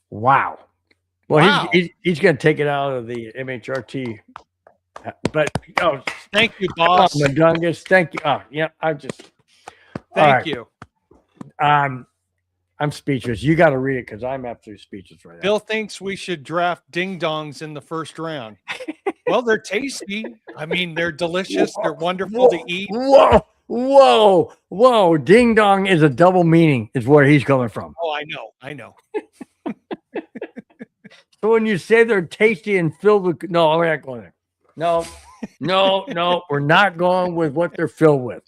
Wow. Well, he's going to take it out of the MHRT. But thank you, boss. Madungus. Thank you. Oh, yeah. Thank you. I'm speechless. You got to read it because I'm absolutely speechless right now. Bill thinks we should draft ding dongs in the first round. Well, they're tasty. I mean, they're delicious. They're wonderful to eat. Whoa. Ding dong is a double meaning, is where he's coming from. Oh, I know. So when you say they're tasty and filled with, no, we're not going there. No, we're not going with what they're filled with.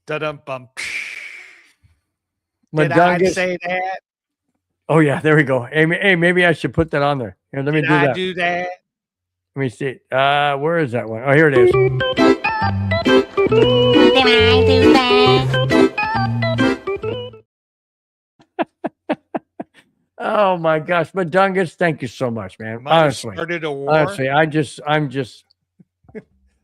Da-dum-bum. Did I say that? Oh yeah, there we go. Hey, maybe I should put that on there. Here, let me do that. Let me see. Where is that one? Oh, here it is. Did I do that? Oh my gosh, Madungus, thank you so much, man. Honestly, started a war. Honestly, I'm just.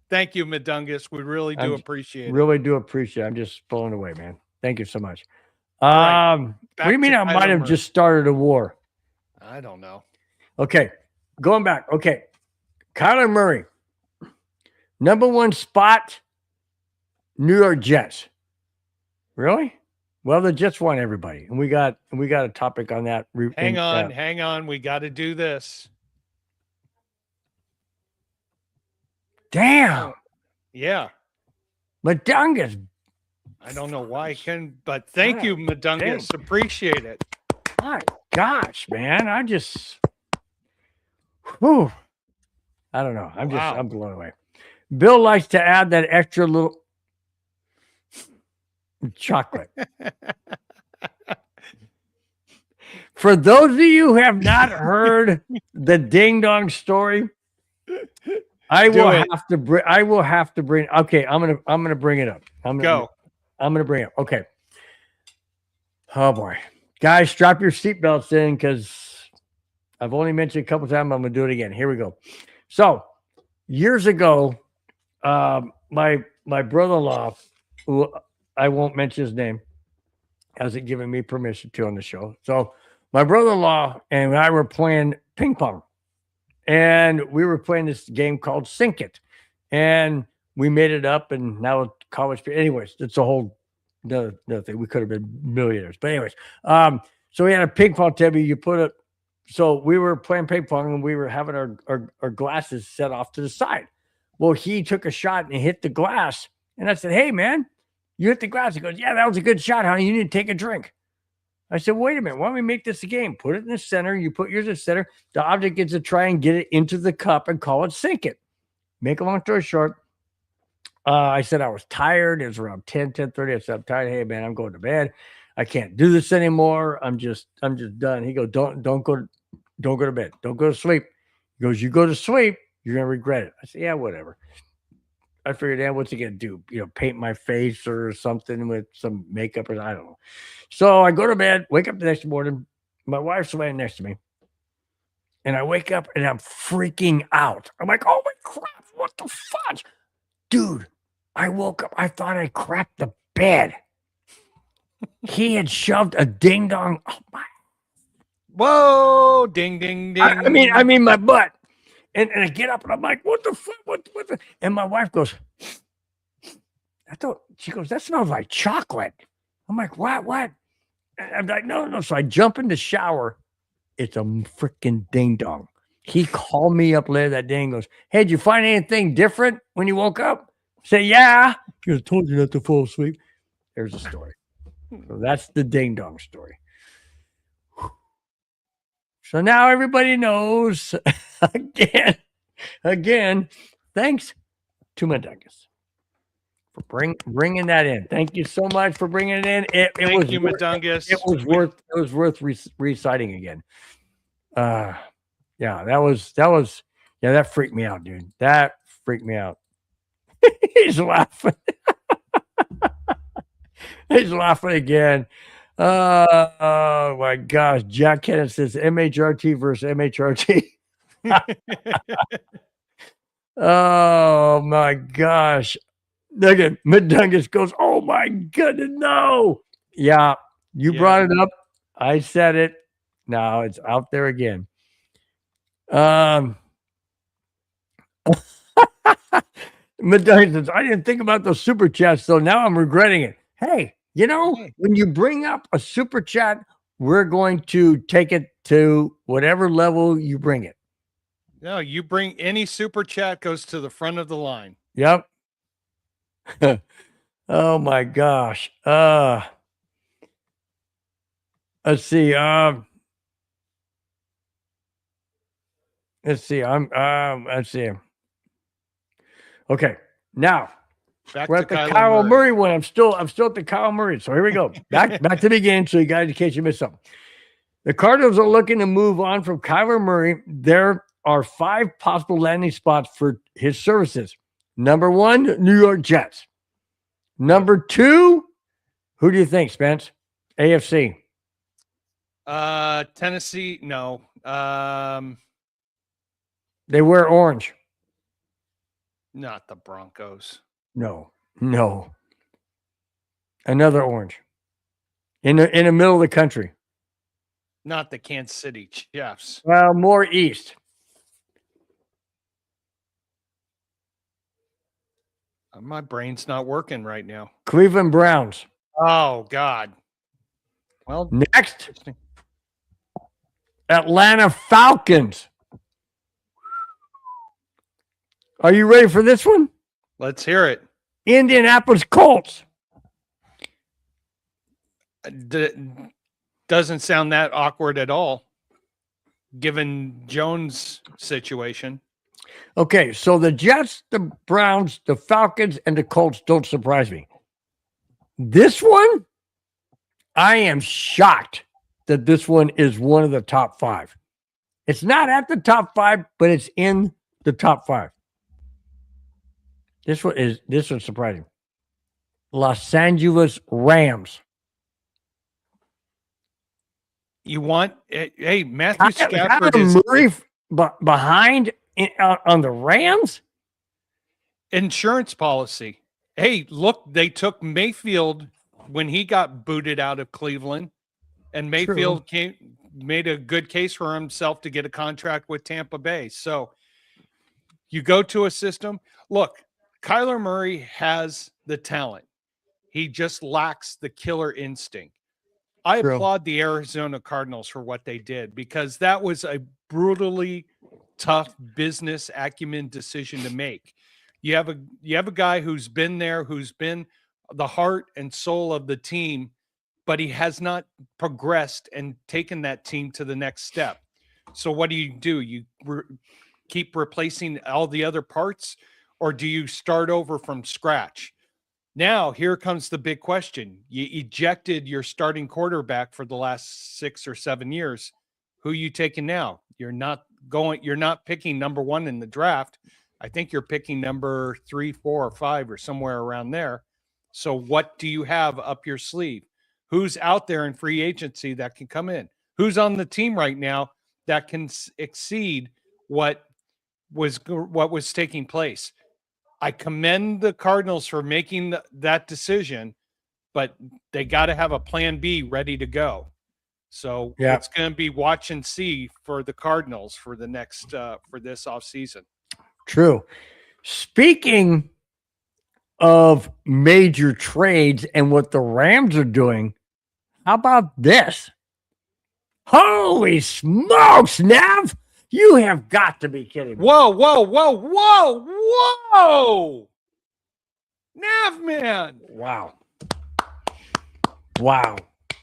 Thank you, Madungus. We really do appreciate it. Really do appreciate it. I'm just blown away, man. Thank you so much. What do you mean I might have just started a war? I don't know. Okay, going back. Okay, Kyler Murray. Number one spot, New York Jets. Really? Well, the Jets won everybody, and we got a topic on that. Hang on. We got to do this. Damn. Yeah. Madungus. I don't know why I can, but thank you, Madungus. Appreciate it. My gosh, man. Whew. I don't know. I'm blown away. Bill likes to add that extra little chocolate. For those of you who have not heard the ding dong story, I will have to bring. Okay, I'm gonna bring it up. I'm gonna bring it up. Okay. Oh boy, guys, strap your seatbelts in because I've only mentioned a couple times. I'm gonna do it again. Here we go. So years ago, my brother-in-law, who I won't mention his name, hasn't given me permission to on the show. So my brother-in-law and I were playing ping pong, and we were playing this game called Sink It, and we made it up, and now college. Anyways, it's a whole another thing. We could have been millionaires, but anyways, so we had a ping pong table. You put it. So we were playing ping pong, and we were having our glasses set off to the side. Well, he took a shot and hit the glass, and I said, "Hey, man, you hit the glass." He goes, "Yeah, that was a good shot, honey. You need to take a drink." I said, "Wait a minute. Why don't we make this a game? Put it in the center. You put yours in the center. The object gets to try and get it into the cup and call it Sink It." Make a long story short, I said I was tired. It was around 10:30. I said, "I'm tired. Hey, man, I'm going to bed. I can't do this anymore. I'm just done." He goes, Don't go to bed. Don't go to sleep." He goes, "You go to sleep, you're going to regret it." I said, "Yeah, whatever." I figured, what's he going to do? Paint my face or something with some makeup or I don't know. So I go to bed, wake up the next morning. My wife's laying next to me. And I wake up and I'm freaking out. I'm like, "Oh my crap, what the fudge?" Dude, I woke up. I thought I cracked the bed. He had shoved a ding dong. Oh my. Whoa, ding, ding, ding. I mean my butt. And I get up and I'm like, "What the fuck? What the?" And my wife goes, she goes, "That smells like chocolate." I'm like, What? And I'm like, No. So I jump in the shower. It's a freaking ding dong. He called me up later that day and goes, "Hey, did you find anything different when you woke up?" I say, "Yeah." He goes, "Told you not to fall asleep." There's a story. So that's the ding dong story. So now everybody knows. Again, thanks to Madungus for bringing that in. Thank you so much for bringing it in. Thank you, Madungus. It was worth reciting again. Yeah, that freaked me out, dude. That freaked me out. He's laughing. He's laughing again. Oh my gosh. Jack Kenneth says MHRT versus MHRT. Oh my gosh. Look at Madungus goes, "Oh my goodness, no." Yeah, you brought it up. I said it. Now it's out there again. Madungus says, "I didn't think about those super chats, so now I'm regretting it." Hey, when you bring up a super chat, we're going to take it to whatever level you bring it. No, you bring any super chat goes to the front of the line. Yep. Oh my gosh. Let's see. Let's see. Let's see. Okay. Now we're at the Kyle Murray one. I'm still at the Kyle Murray. So here we go. Back to the beginning. So you guys, in case you missed something. The Cardinals are looking to move on from Kyler Murray. There are 5 possible landing spots for his services. Number 1, New York Jets. Number 2, who do you think, Spence? AFC. Tennessee. No. They wear orange. Not the Broncos. No. Another orange. In the middle of the country. Not the Kansas City Chiefs. Well, more east. My brain's not working right now. Cleveland Browns. Oh God. Well, Next, Atlanta Falcons. Are you ready for this one? let's hear it. Indianapolis Colts. Doesn't sound that awkward at all, given Jones' situation. Okay, so the Jets, the Browns, the Falcons, and the Colts don't surprise me. This one, I am shocked that this one is one of the top 5. It's not at the top 5, but it's in the top 5. This one's surprising. Los Angeles Rams. You want hey Matthew Stafford Kyler is Murray behind on the Rams. insurance policy. Hey, look, they took Mayfield when he got booted out of Cleveland, and Mayfield made a good case for himself to get a contract with Tampa Bay. So you go to a system. Look, Kyler Murray has the talent. He just lacks the killer instinct. I applaud the Arizona Cardinals for what they did, because that was a brutally tough business acumen decision to make. You have a guy who's been there, who's been the heart and soul of the team, but he has not progressed and taken that team to the next step. So what do? You keep replacing all the other parts, or do you start over from scratch? Now, here comes the big question. You ejected your starting quarterback for the last 6 or 7 years. Who are you taking now? You're not picking number 1 in the draft. I think you're picking number 3, 4, or 5, or somewhere around there. So what do you have up your sleeve? Who's out there in free agency that can come in? Who's on the team right now that can exceed what was taking place? I commend the Cardinals for making that decision, but they got to have a plan B ready to go. So it's going to be watch and see for the Cardinals for the next for this offseason. True. Speaking of major trades and what the Rams are doing, how about this? Holy smokes, Nav! You have got to be kidding me. Whoa. Nav man. Wow.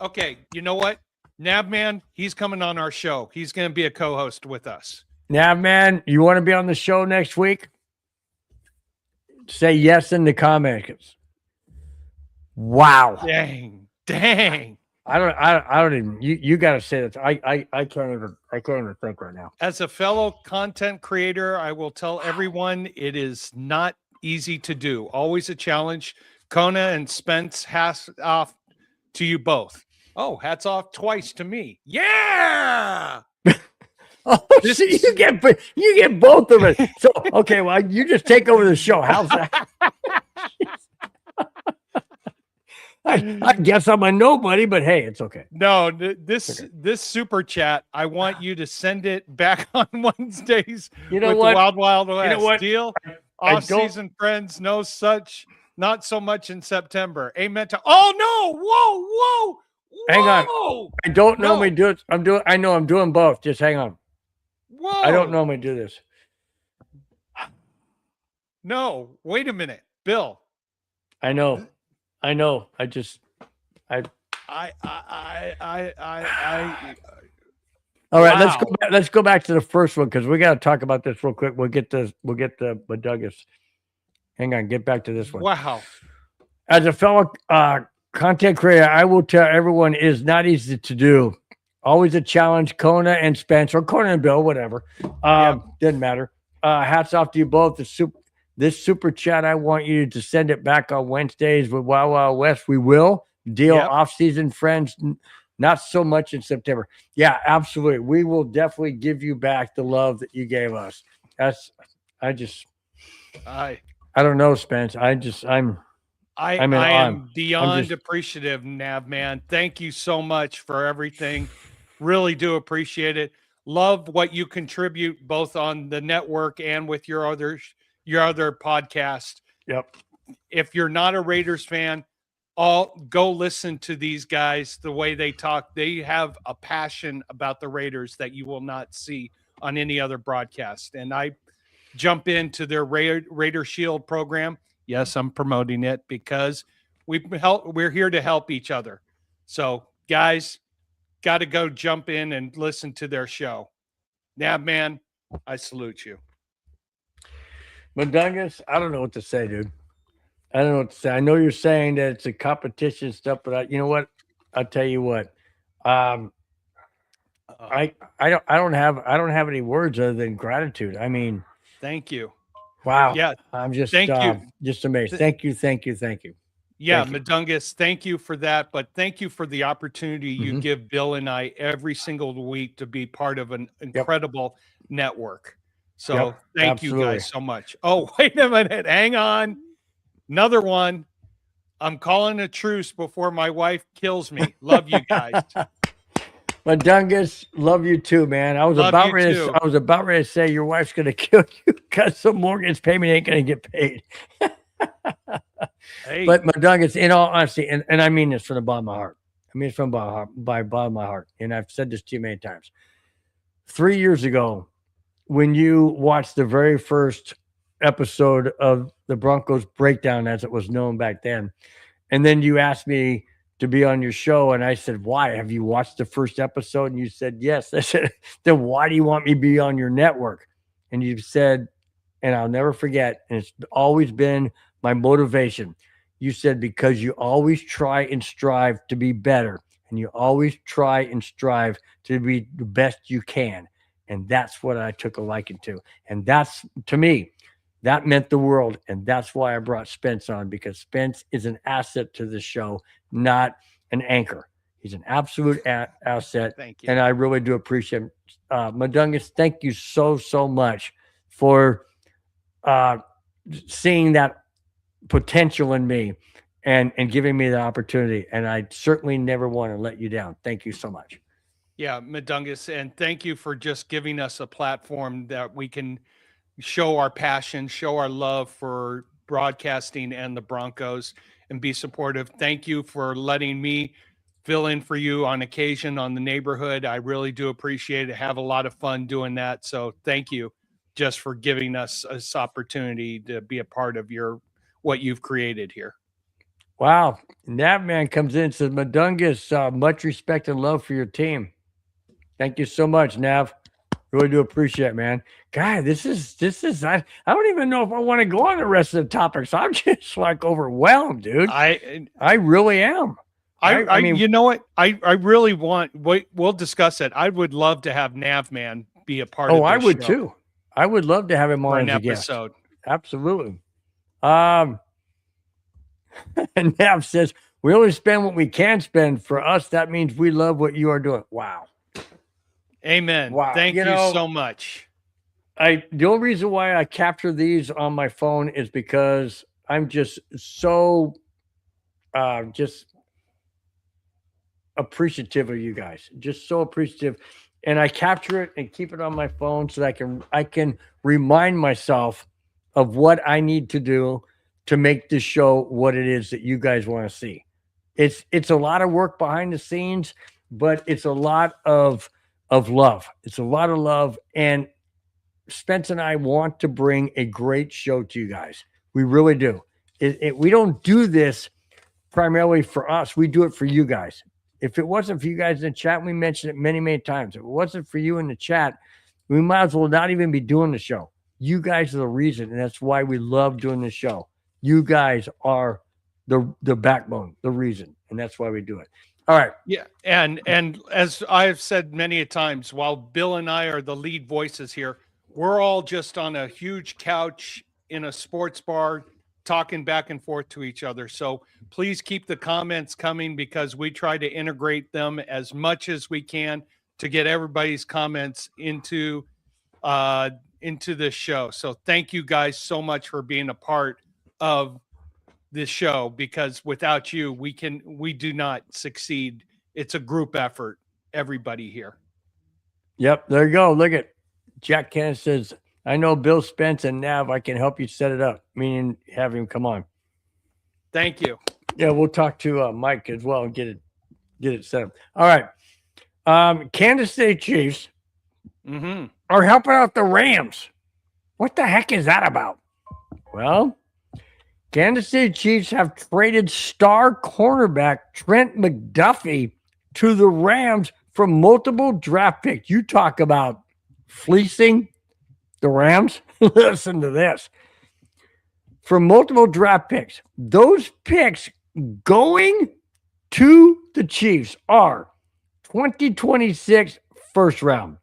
Okay, you know what? Nav man, he's coming on our show. He's going to be a co-host with us. Nav man, you want to be on the show next week? Say yes in the comments. Wow. Dang. I don't even. You got to say that. I can't even think right now. As a fellow content creator, I will tell everyone it is not easy to do. Always a challenge. Kona and Spence, hats off to you both. Oh, hats off twice to me. Yeah. Oh, see, you get both of it. So okay, well, you just take over the show. How's that? I guess I'm a nobody, but hey, it's okay. No, this super chat, I want you to send it back on Wednesdays. You know with what? The Wild Wild West. You know what? Deal? Off-season friends, no such, not so much in September. Amen to. Oh no! Whoa! Hang on. I don't normally do it. I know I'm doing both. Just hang on. Whoa! I don't normally do this. No, wait a minute, Bill. I know. I All right, wow. let's go back to the first one, because we got to talk about this real quick. We'll get the Douglas. Hang on, get back to this one. Wow. As a fellow content creator, I will tell everyone it is not easy to do. Always a challenge. Kona and Spence, or Kona and Bill, whatever. Doesn't matter. Hats off to you both. This super chat, I want you to send it back on Wednesdays with Wild Wild West. We will deal off-season friends, not so much in September. Yeah, absolutely. We will definitely give you back the love that you gave us. I don't know, Spence. I'm beyond appreciative, Nav man. Thank you so much for everything. Really do appreciate it. Love what you contribute both on the network and with your other podcast. Yep. if you're not a Raiders fan, go listen to these guys, the way they talk. They have a passion about the Raiders that you will not see on any other broadcast. And I jump into their Raider Shield program. Yes, I'm promoting it because we're here to help each other. So guys, got to go jump in and listen to their show. Nav man, I salute you. Mundungus, I don't know what to say, dude. I don't know what to say. I know you're saying that it's a competition stuff, but you know what? I'll tell you what. I don't have any words other than gratitude. I mean, thank you. Wow. Yeah. I'm just thank you. Just amazed. Thank you. Yeah, Thank you. Mundungus, thank you for that. But thank you for the opportunity you give Bill and I every single week to be part of an incredible network. So thank you guys so much. Oh, wait a minute. Hang on. Another one. I'm calling a truce before my wife kills me. Love you guys. Mundungus, love you too, man. I was about ready to say your wife's gonna kill you because the mortgage payment ain't gonna get paid. Hey. But Mundungus, in all honesty, and I mean this from the bottom of my heart. I mean it's from the bottom of my heart. And I've said this to you many times. 3 years ago, when you watched the very first episode of the Broncos breakdown, as it was known back then, and then you asked me to be on your show, and I said, why? Have you watched the first episode? And you said, yes. I said, then why do you want me to be on your network? And you said, and I'll never forget, and it's always been my motivation. You said, because you always try and strive to be better, and you always try and strive to be the best you can. And that's what I took a liking to. And that's, to me, that meant the world. And that's why I brought Spence on, because Spence is an asset to the show, not an anchor. He's an absolute asset. Thank you. And I really do appreciate him. Mundungus, thank you so much for seeing that potential in me and giving me the opportunity. And I certainly never want to let you down. Thank you so much. Yeah, Mundungus, and thank you for just giving us a platform that we can show our passion, show our love for broadcasting and the Broncos, and be supportive. Thank you for letting me fill in for you on occasion on the neighborhood. I really do appreciate it. Have a lot of fun doing that. So thank you just for giving us this opportunity to be a part of what you've created here. Wow. Nav man comes in and says, Mundungus, much respect and love for your team. Thank you so much, Nav. Really do appreciate it, man. God, this is I don't even know if I want to go on the rest of the topics. I'm just like overwhelmed, dude. I really am. I mean, you know what? I really we'll discuss it. I would love to have Navman be a part of this I would show. too. I would love to have him on an as a guest. episode. Absolutely. And Nav says, we only spend what we can spend. For us, that means we love what you are doing. Wow. Amen. Wow. Thank you so much. The only reason why I capture these on my phone is because I'm just so just appreciative of you guys. Just so appreciative. And I capture it and keep it on my phone so that I can remind myself of what I need to do to make this show what it is that you guys want to see. It's a lot of work behind the scenes, but it's a lot of love. It's a lot of love. And Spence and I want to bring a great show to you guys. We really do. We don't do this primarily for us. We do it for you guys. If it wasn't for you guys in the chat, we mentioned it many, many times. If it wasn't for you in the chat, we might as well not even be doing the show. You guys are the reason, and that's why we love doing the show. You guys are the backbone, the reason, and that's why we do it. All right. Yeah, and as I've said many a times, while Bill and I are the lead voices here, we're all just on a huge couch in a sports bar talking back and forth to each other. So please keep the comments coming, because we try to integrate them as much as we can to get everybody's comments into this show. So thank you guys so much for being a part of this show, because without you, we do not succeed. It's a group effort, everybody here. Yep, there you go. Look at Jack Kenneth says, I know Bill Spence and Nav. I can help you set it up, meaning have him come on. Thank you. Yeah, we'll talk to Mike as well and get it set up. All right. Kansas City Chiefs are helping out the Rams. What the heck is that about? Well, Kansas City Chiefs have traded star cornerback Trent McDuffie to the Rams for multiple draft picks. You talk about fleecing the Rams. Listen to this. For multiple draft picks. Those picks going to the Chiefs are 2026 first round,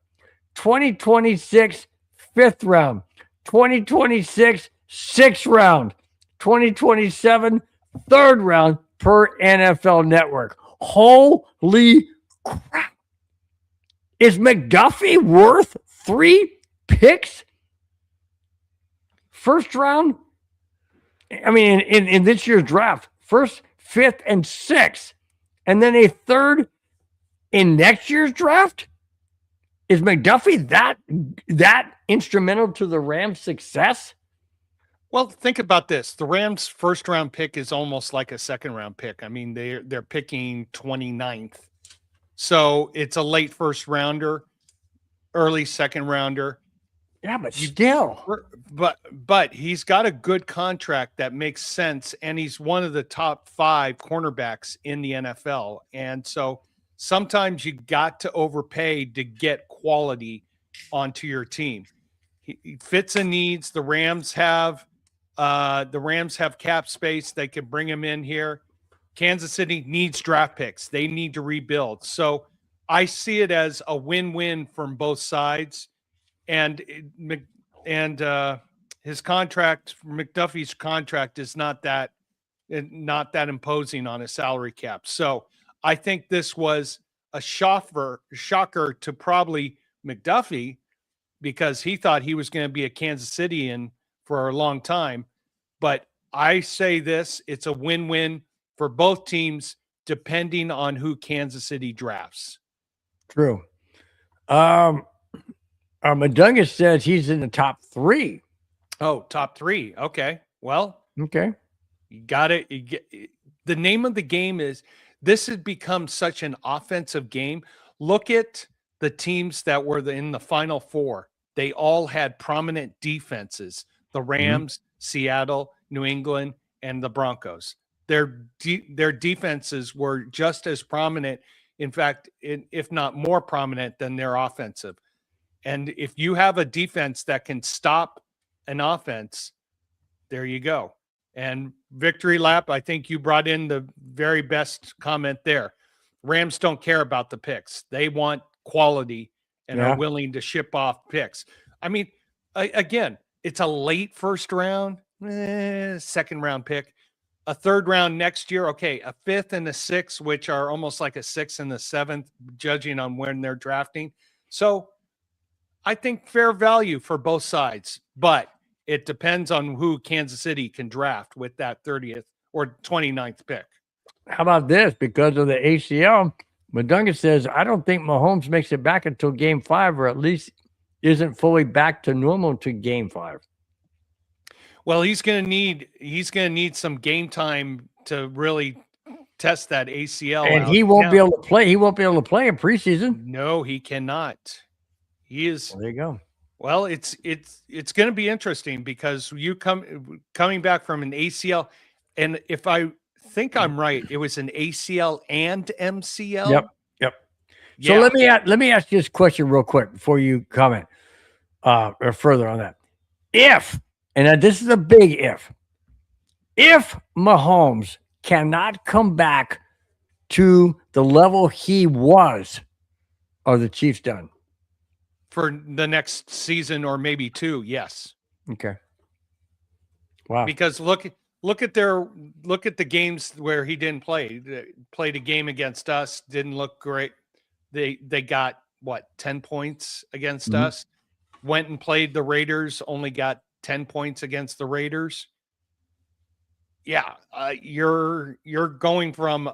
2026 fifth round, 2026 sixth round, 2027 third round per NFL Network. Holy crap. Is McDuffie worth 3 picks? First round? I mean, in this year's draft, first, fifth, and sixth, and then a third in next year's draft? Is McDuffie that instrumental to the Rams' success? Well, think about this. The Rams' first round pick is almost like a second round pick. I mean, they're picking 29th. So it's a late first rounder, early second rounder. Yeah, but still. But he's got a good contract that makes sense, and he's one of the top 5 cornerbacks in the NFL. And so sometimes you got to overpay to get quality onto your team. He fits the needs. The Rams have cap space. They can bring him in here. Kansas City needs draft picks. They need to rebuild. So I see it as a win-win from both sides. And his contract, McDuffie's contract, is not that imposing on a salary cap. So I think this was a shocker to probably McDuffie, because he thought he was going to be a Kansas Cityan for a long time. But I say this, it's a win-win for both teams, depending on who Kansas City drafts. True. Madunga says he's in the top 3. Oh, top 3. Okay. Well, okay. You got it. The name of the game is, this has become such an offensive game. Look at the teams that were in the Final Four. They all had prominent defenses. The Rams, Seattle, New England, and the Broncos. Their defenses were just as prominent, in fact, if not more prominent than their offensive. And if you have a defense that can stop an offense, there you go. And Victory Lap, I think you brought in the very best comment there. Rams don't care about the picks. They want quality and are willing to ship off picks. I mean, again, it's a late first round, second round pick, a third round next year. Okay, a fifth and a sixth, which are almost like a sixth and a seventh, judging on when they're drafting. So I think fair value for both sides, but it depends on who Kansas City can draft with that 30th or 29th pick. How about this? Because of the ACL, Madunga says, I don't think Mahomes makes it back until game 5, or at least isn't fully back to normal to game 5. Well, he's going to need some game time to really test that ACL. And he won't be able to play. He won't be able to play in preseason. No, he cannot. He is. Well, there you go. Well, it's going to be interesting, because coming back from an ACL, and if I think I'm right, it was an ACL and MCL. Yep. So let me ask you this question real quick before you comment or further on that. This is a big if Mahomes cannot come back to the level he was, are the Chiefs done? For the next season or maybe 2, yes. Okay. Wow. Because look at the games where he didn't play. They played a game against us, didn't look great. They got 10 points against us. Went and played the Raiders, only got 10 points against the Raiders. Yeah, you're going from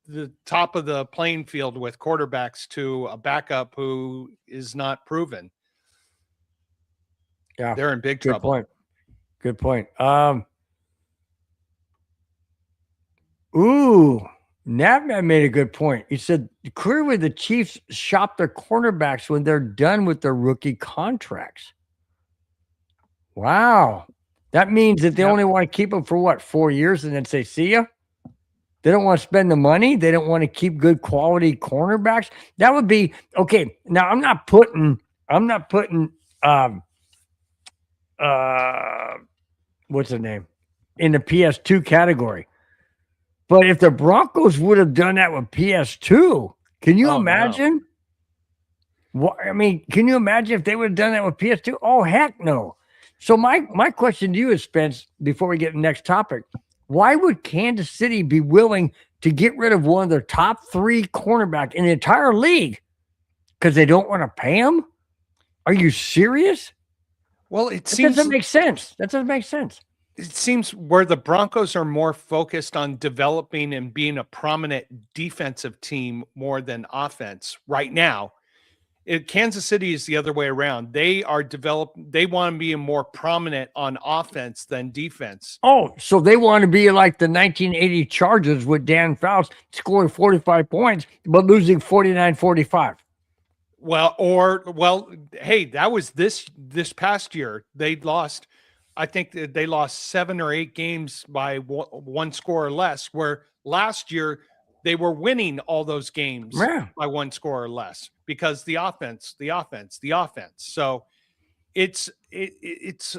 the top of the playing field with quarterbacks to a backup who is not proven. Yeah, they're in big trouble. Good point. Ooh, Navman made a good point. He said clearly the Chiefs shop their cornerbacks when they're done with their rookie contracts. Wow. That means that they Yep. only want to keep them for what, 4 years and then say, see ya? They don't want to spend the money. They don't want to keep good quality cornerbacks. That would be okay. Now I'm not putting what's the name in the PS2 category. But if the Broncos would have done that with PS2, can you Oh, no. imagine? What I mean, can you imagine if they would have done that with PS2? Oh, heck no. So my question to you is, Spence, before we get to the next topic, why would Kansas City be willing to get rid of one of their top 3 cornerback in the entire league? Because they don't want to pay him? Are you serious? Well, it That seems doesn't make sense. That doesn't make sense. it seems where the Broncos are more focused on developing and being a prominent defensive team more than offense right now. Kansas City is the other way around. They want to be more prominent on offense than defense. Oh, so they want to be like the 1980 Chargers with Dan Fouts scoring 45 points, but losing 49-45. Well, hey, that was this past year. I think that they lost 7 or 8 games by one score or less, where last year they were winning all those games by 1 score or less because the offense. So it's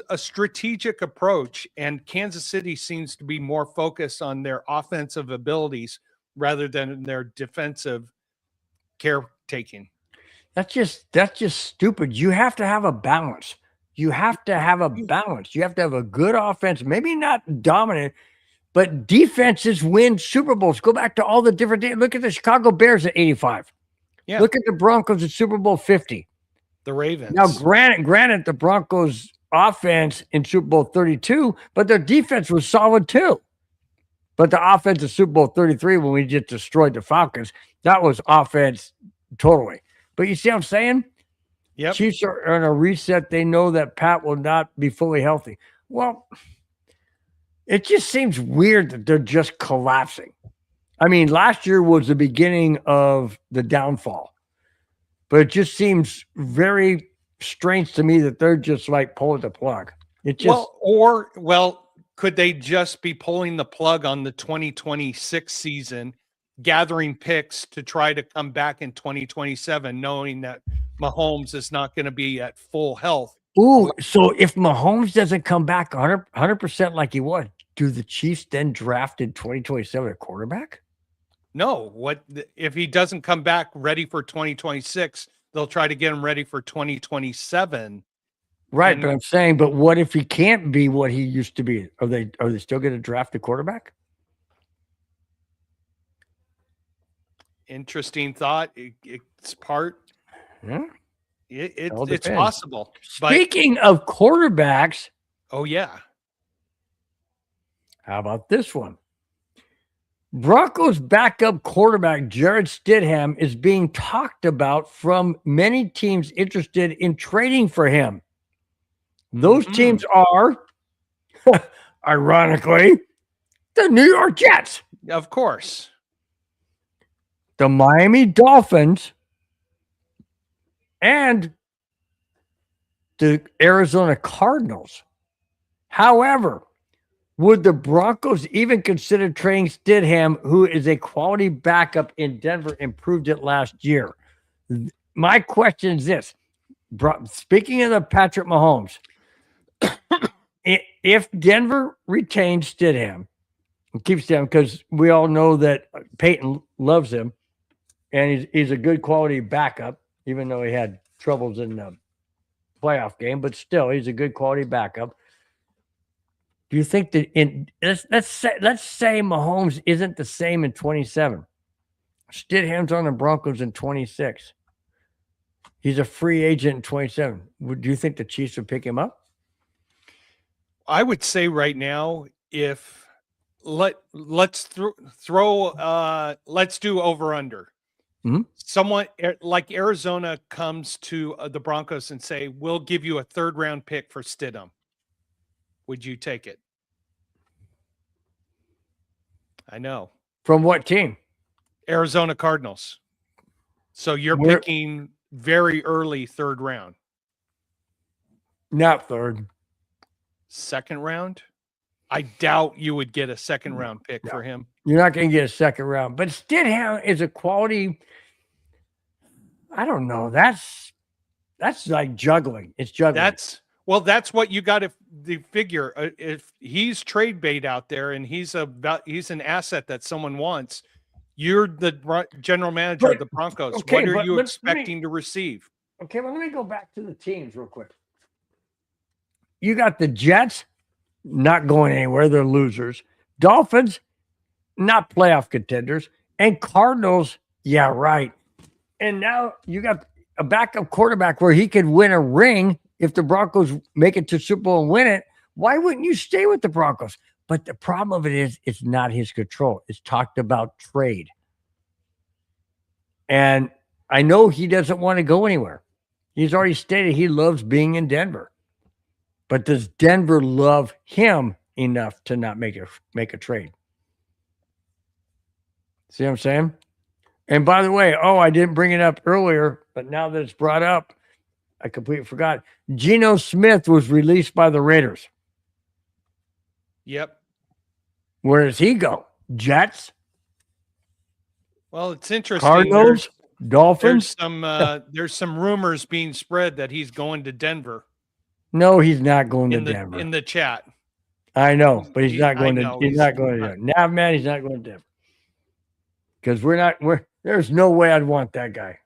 a strategic approach, and Kansas City seems to be more focused on their offensive abilities rather than their defensive caretaking. That's just stupid. You have to have a balance. You have to have a balance. You have to have a good offense, maybe not dominant, but defenses win Super Bowls. Go back to all the different. Look at the Chicago Bears at 85. Yeah. Look at the Broncos at Super Bowl 50. The Ravens. Now, granted, the Broncos offense in Super Bowl 32, but their defense was solid too. But the offense of Super Bowl 33, when we just destroyed the Falcons, that was offense totally. But you see what I'm saying? Yep. Chiefs are on a reset. They know that Pat will not be fully healthy. Well, it just seems weird that they're just collapsing. I mean, last year was the beginning of the downfall, but it just seems very strange to me that they're just like pulling the plug. It just could they just be pulling the plug on the 2026 season, gathering picks to try to come back in 2027, knowing that Mahomes is not going to be at full health? Ooh, so if Mahomes doesn't come back 100% like he was, do the Chiefs then draft in 2027 a quarterback? No. If he doesn't come back ready for 2026, they'll try to get him ready for 2027. Right, but I'm saying, but what if he can't be what he used to be? Are they still going to draft a quarterback? Interesting thought. It's part. Yeah. It's possible. Speaking of quarterbacks, oh yeah. How about this one? Broncos backup quarterback Jared Stidham is being talked about from many teams interested in trading for him. Those teams are, ironically, the New York Jets. Of course. The Miami Dolphins and the Arizona Cardinals. However, would the Broncos even consider trading Stidham, who is a quality backup in Denver and proved it last year? My question is this. Speaking of the Patrick Mahomes, if Denver retains Stidham and keeps him, because we all know that Peyton loves him, and he's a good quality backup, even though he had troubles in the playoff game, but still, he's a good quality backup. Do you think that let's say Mahomes isn't the same in 27? Stidham's on the Broncos in 26. He's a free agent in 27. Do you think the Chiefs would pick him up? I would say right now, if let's do over under. Mm-hmm. Someone like Arizona comes to the Broncos and say, "We'll give you a 3rd round pick for Stidham." Would you take it? I know. From what team? Arizona Cardinals. So you're picking very early 3rd round. Not 3rd. 2nd round? I doubt you would get a 2nd round pick for him. You're not going to get a 2nd round. But Stidham is a quality. I don't know. That's like juggling. It's juggling. That's what you got to figure. If he's trade bait out there and he's an asset that someone wants, you're the general manager of the Broncos. Okay, what are you expecting to receive? Okay, well, let me go back to the teams real quick. You got the Jets not going anywhere. They're losers. Dolphins, not playoff contenders. And Cardinals, yeah, right. And now you got a backup quarterback where he could win a ring if the Broncos make it to Super Bowl and win it. Why wouldn't you stay with the Broncos? But the problem of it is it's not his control. It's talked about trade. And I know he doesn't want to go anywhere. He's already stated he loves being in Denver. But does Denver love him enough to not make a trade? See what I'm saying? And by the way, I didn't bring it up earlier, but now that it's brought up, I completely forgot. Geno Smith was released by the Raiders. Yep. Where does he go? Jets? Well, it's interesting. Cardinals? Dolphins? There's some rumors being spread that he's going to Denver. No, he's not going to Denver. In the chat. I know, but he's not going to. He's not going to Denver. Now, man, he's not going to Denver. Because there's no way I'd want that guy.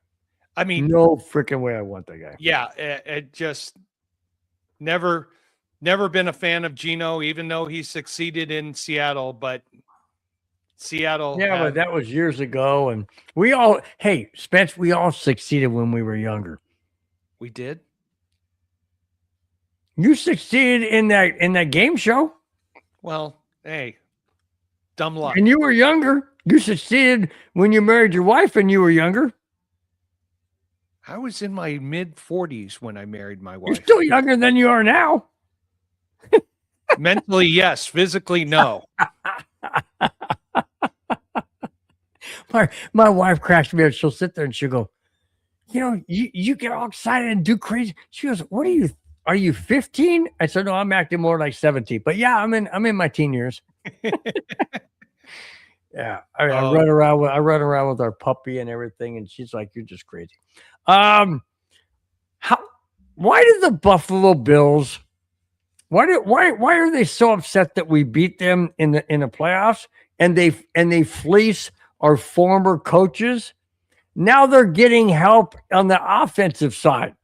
I mean, no freaking way I want that guy. Yeah, it just never been a fan of Geno, even though he succeeded in Seattle. But Seattle, but that was years ago, and Spence, we all succeeded when we were younger. We did. You succeeded in that game show. Well, hey, dumb luck. And you were younger. You succeeded when you married your wife, and you were younger. I was in my mid-40s when I married my wife. You're still younger than you are now. Mentally, yes. Physically, no. My wife cracks me up. She'll sit there and she'll go, you get all excited and do crazy. She goes, "What are you 15?" I said, "No, I'm acting more like 17." But yeah, I'm in my teen years. Yeah, I run around with our puppy and everything, and she's like, "You're just crazy." Why did the Buffalo Bills? Why are they so upset that we beat them in the playoffs and they fleece our former coaches? Now they're getting help on the offensive side.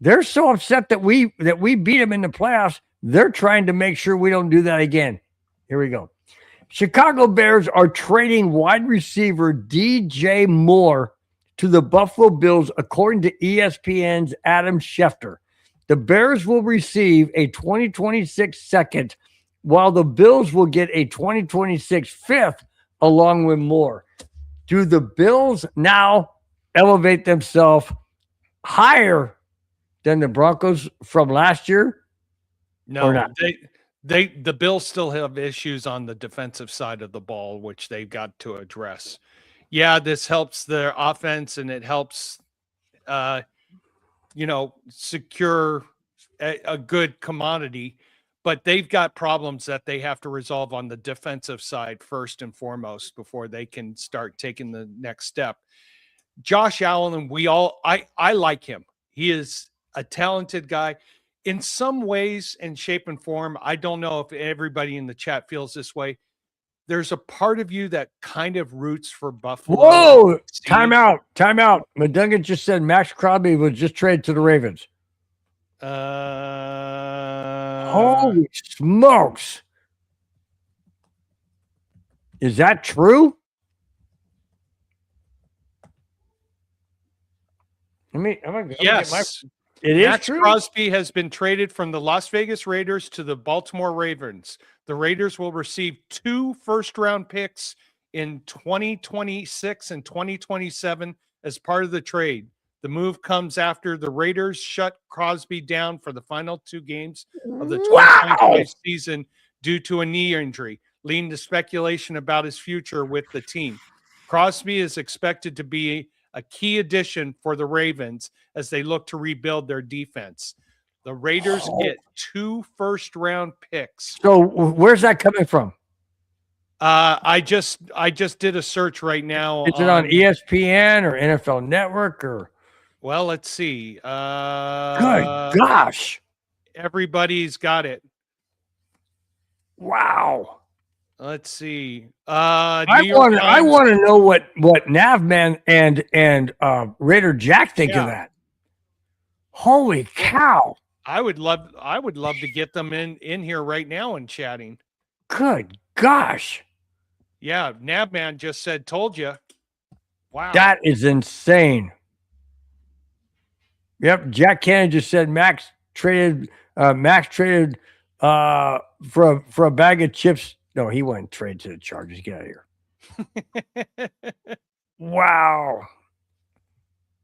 They're so upset that we beat them in the playoffs. They're trying to make sure we don't do that again. Here we go. Chicago Bears are trading wide receiver DJ Moore to the Buffalo Bills, according to ESPN's Adam Schefter. The Bears will receive a 2026 second, while the Bills will get a 2026 fifth along with Moore. Do the Bills now elevate themselves higher than the Broncos from last year? No, or not? The Bills still have issues on the defensive side of the ball, which they've got to address. Yeah, this helps their offense and it helps, secure a good commodity, but they've got problems that they have to resolve on the defensive side first and foremost before they can start taking the next step. Josh Allen, I like him. He is a talented guy. In some ways and shape and form, I don't know if everybody in the chat feels this way. There's a part of you that kind of roots for Buffalo. Whoa! Time out. McDungan just said Max Crosby was just traded to the Ravens. Holy smokes! Is that true? Yes. It is Max true. Crosby has been traded from the Las Vegas Raiders to the Baltimore Ravens. The Raiders will receive 2 first-round picks in 2026 and 2027 as part of the trade. The move comes after the Raiders shut Crosby down for the final 2 games of the 2025 season due to a knee injury. leading to speculation about his future with the team. Crosby is expected to be a key addition for the Ravens as they look to rebuild their defense. The Raiders get 2 first-round picks. So where's that coming from? I just did a search right now. Is it on ESPN or NFL Network or? Well, let's see. Good gosh! Everybody's got it. Wow. Let's see. I want to know what Navman and Raider Jack think of that. Holy cow! I would love to get them in here right now and chatting. Good gosh! Yeah, Navman just said, "Told you." Wow, that is insane. Yep, Jack Cannon just said Max traded for a bag of chips. No, he wouldn't trade to the Chargers. Get out of here. Wow.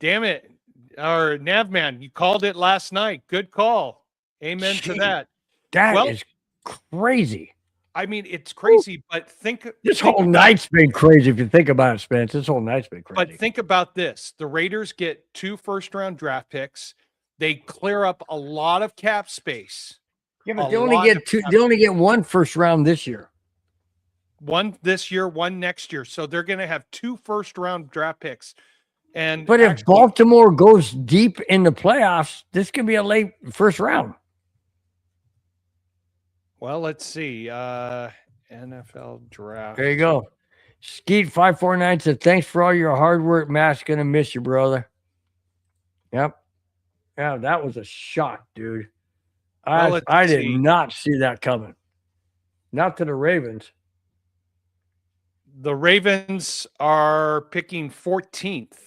Damn it. Or Navman, you called it last night. Good call. Amen to that. That is crazy. I mean, it's crazy, but this whole night's been crazy if you think about it, Spence. This whole night's been crazy. But think about this. The Raiders get 2 first-round draft picks. They clear up a lot of cap space. Yeah, but they only get 1 first round this year. 1 this year, 1 next year. So they're going to have 2 first-round draft picks. But if Baltimore goes deep in the playoffs, this could be a late first round. Well, let's see. NFL draft. There you go. Skeet549 said, thanks for all your hard work, Matt's going to miss you, brother. Yep. Yeah, that was a shock, dude. I did not see that coming. Not to the Ravens. The Ravens are picking 14th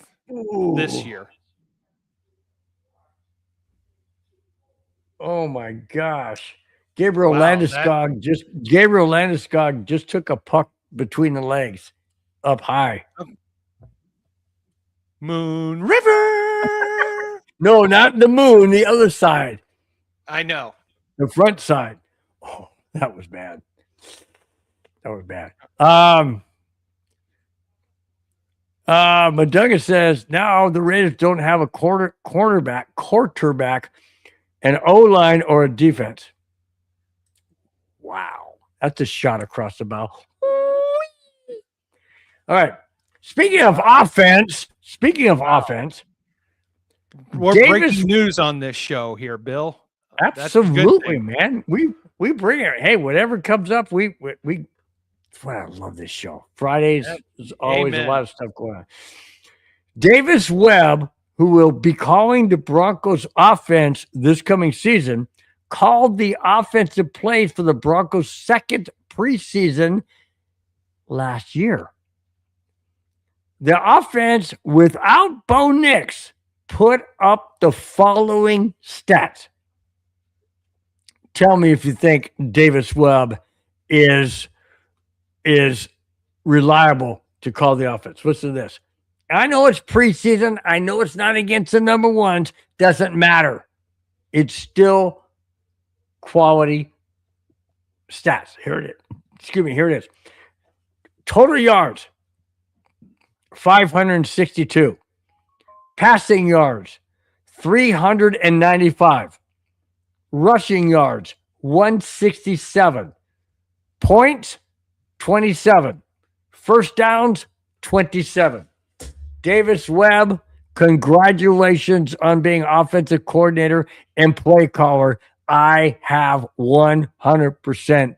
this year. Oh, my gosh. Gabriel Landeskog just took a puck between the legs up high. Moon River. No, not the moon, the other side. I know. The front side. Oh, that was bad. That was bad. Madunga says, now the Raiders don't have a quarterback, an O-line, or a defense. Wow. That's a shot across the bow. All right. Speaking of offense, we're breaking news on this show here, Bill. Absolutely, man. We bring it. Hey, whatever comes up, we I love this show. Fridays is always a lot of stuff going on. Davis Webb, who will be calling the Broncos offense this coming season, called the offensive plays for the Broncos' second preseason last year. The offense without Bo Nix put up the following stats. Tell me if you think Davis Webb is reliable to call the offense. Listen to this. I know it's preseason. I know it's not against the number ones. Doesn't matter. It's still quality stats. Here it is. Excuse me. Here it is. Total yards, 562. Passing yards, 395. Rushing yards, 167. Points, 27. First downs, 27. Davis Webb, congratulations on being offensive coordinator and play caller. I have 100%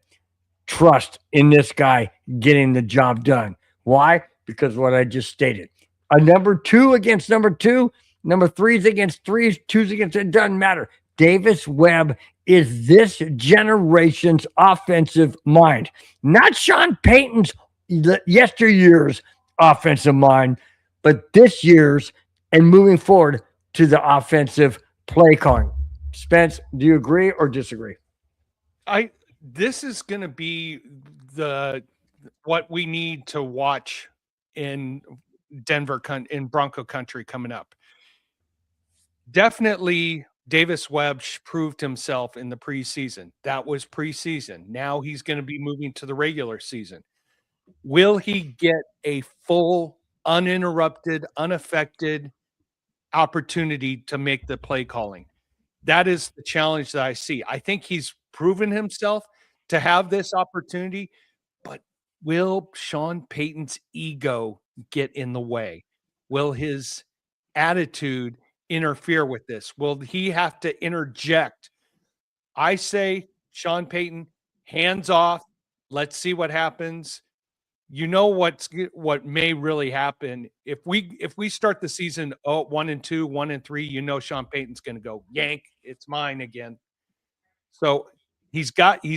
trust in this guy getting the job done. Why? Because what I just stated. A number 2 against number 2, number 3s against 3s, 2s against, it doesn't matter. Davis Webb is this generation's offensive mind. Not Sean Payton's yesteryear's offensive mind, but this year's and moving forward to the offensive play calling. Spence, do you agree or disagree? This is going to be what we need to watch in Denver, in Bronco country coming up. Definitely Davis Webb proved himself in the preseason. That was preseason. Now he's going to be moving to the regular season. Will he get a full, uninterrupted, unaffected opportunity to make the play calling? That is the challenge that I see. I think he's proven himself to have this opportunity, but will Sean Payton's ego get in the way? Will his attitude interfere with this? Will he have to interject? I say, Sean Payton, hands off. Let's see what happens. You know what may really happen if we start the season 1-2, 1-3. You know Sean Payton's going to go yank. It's mine again. So he's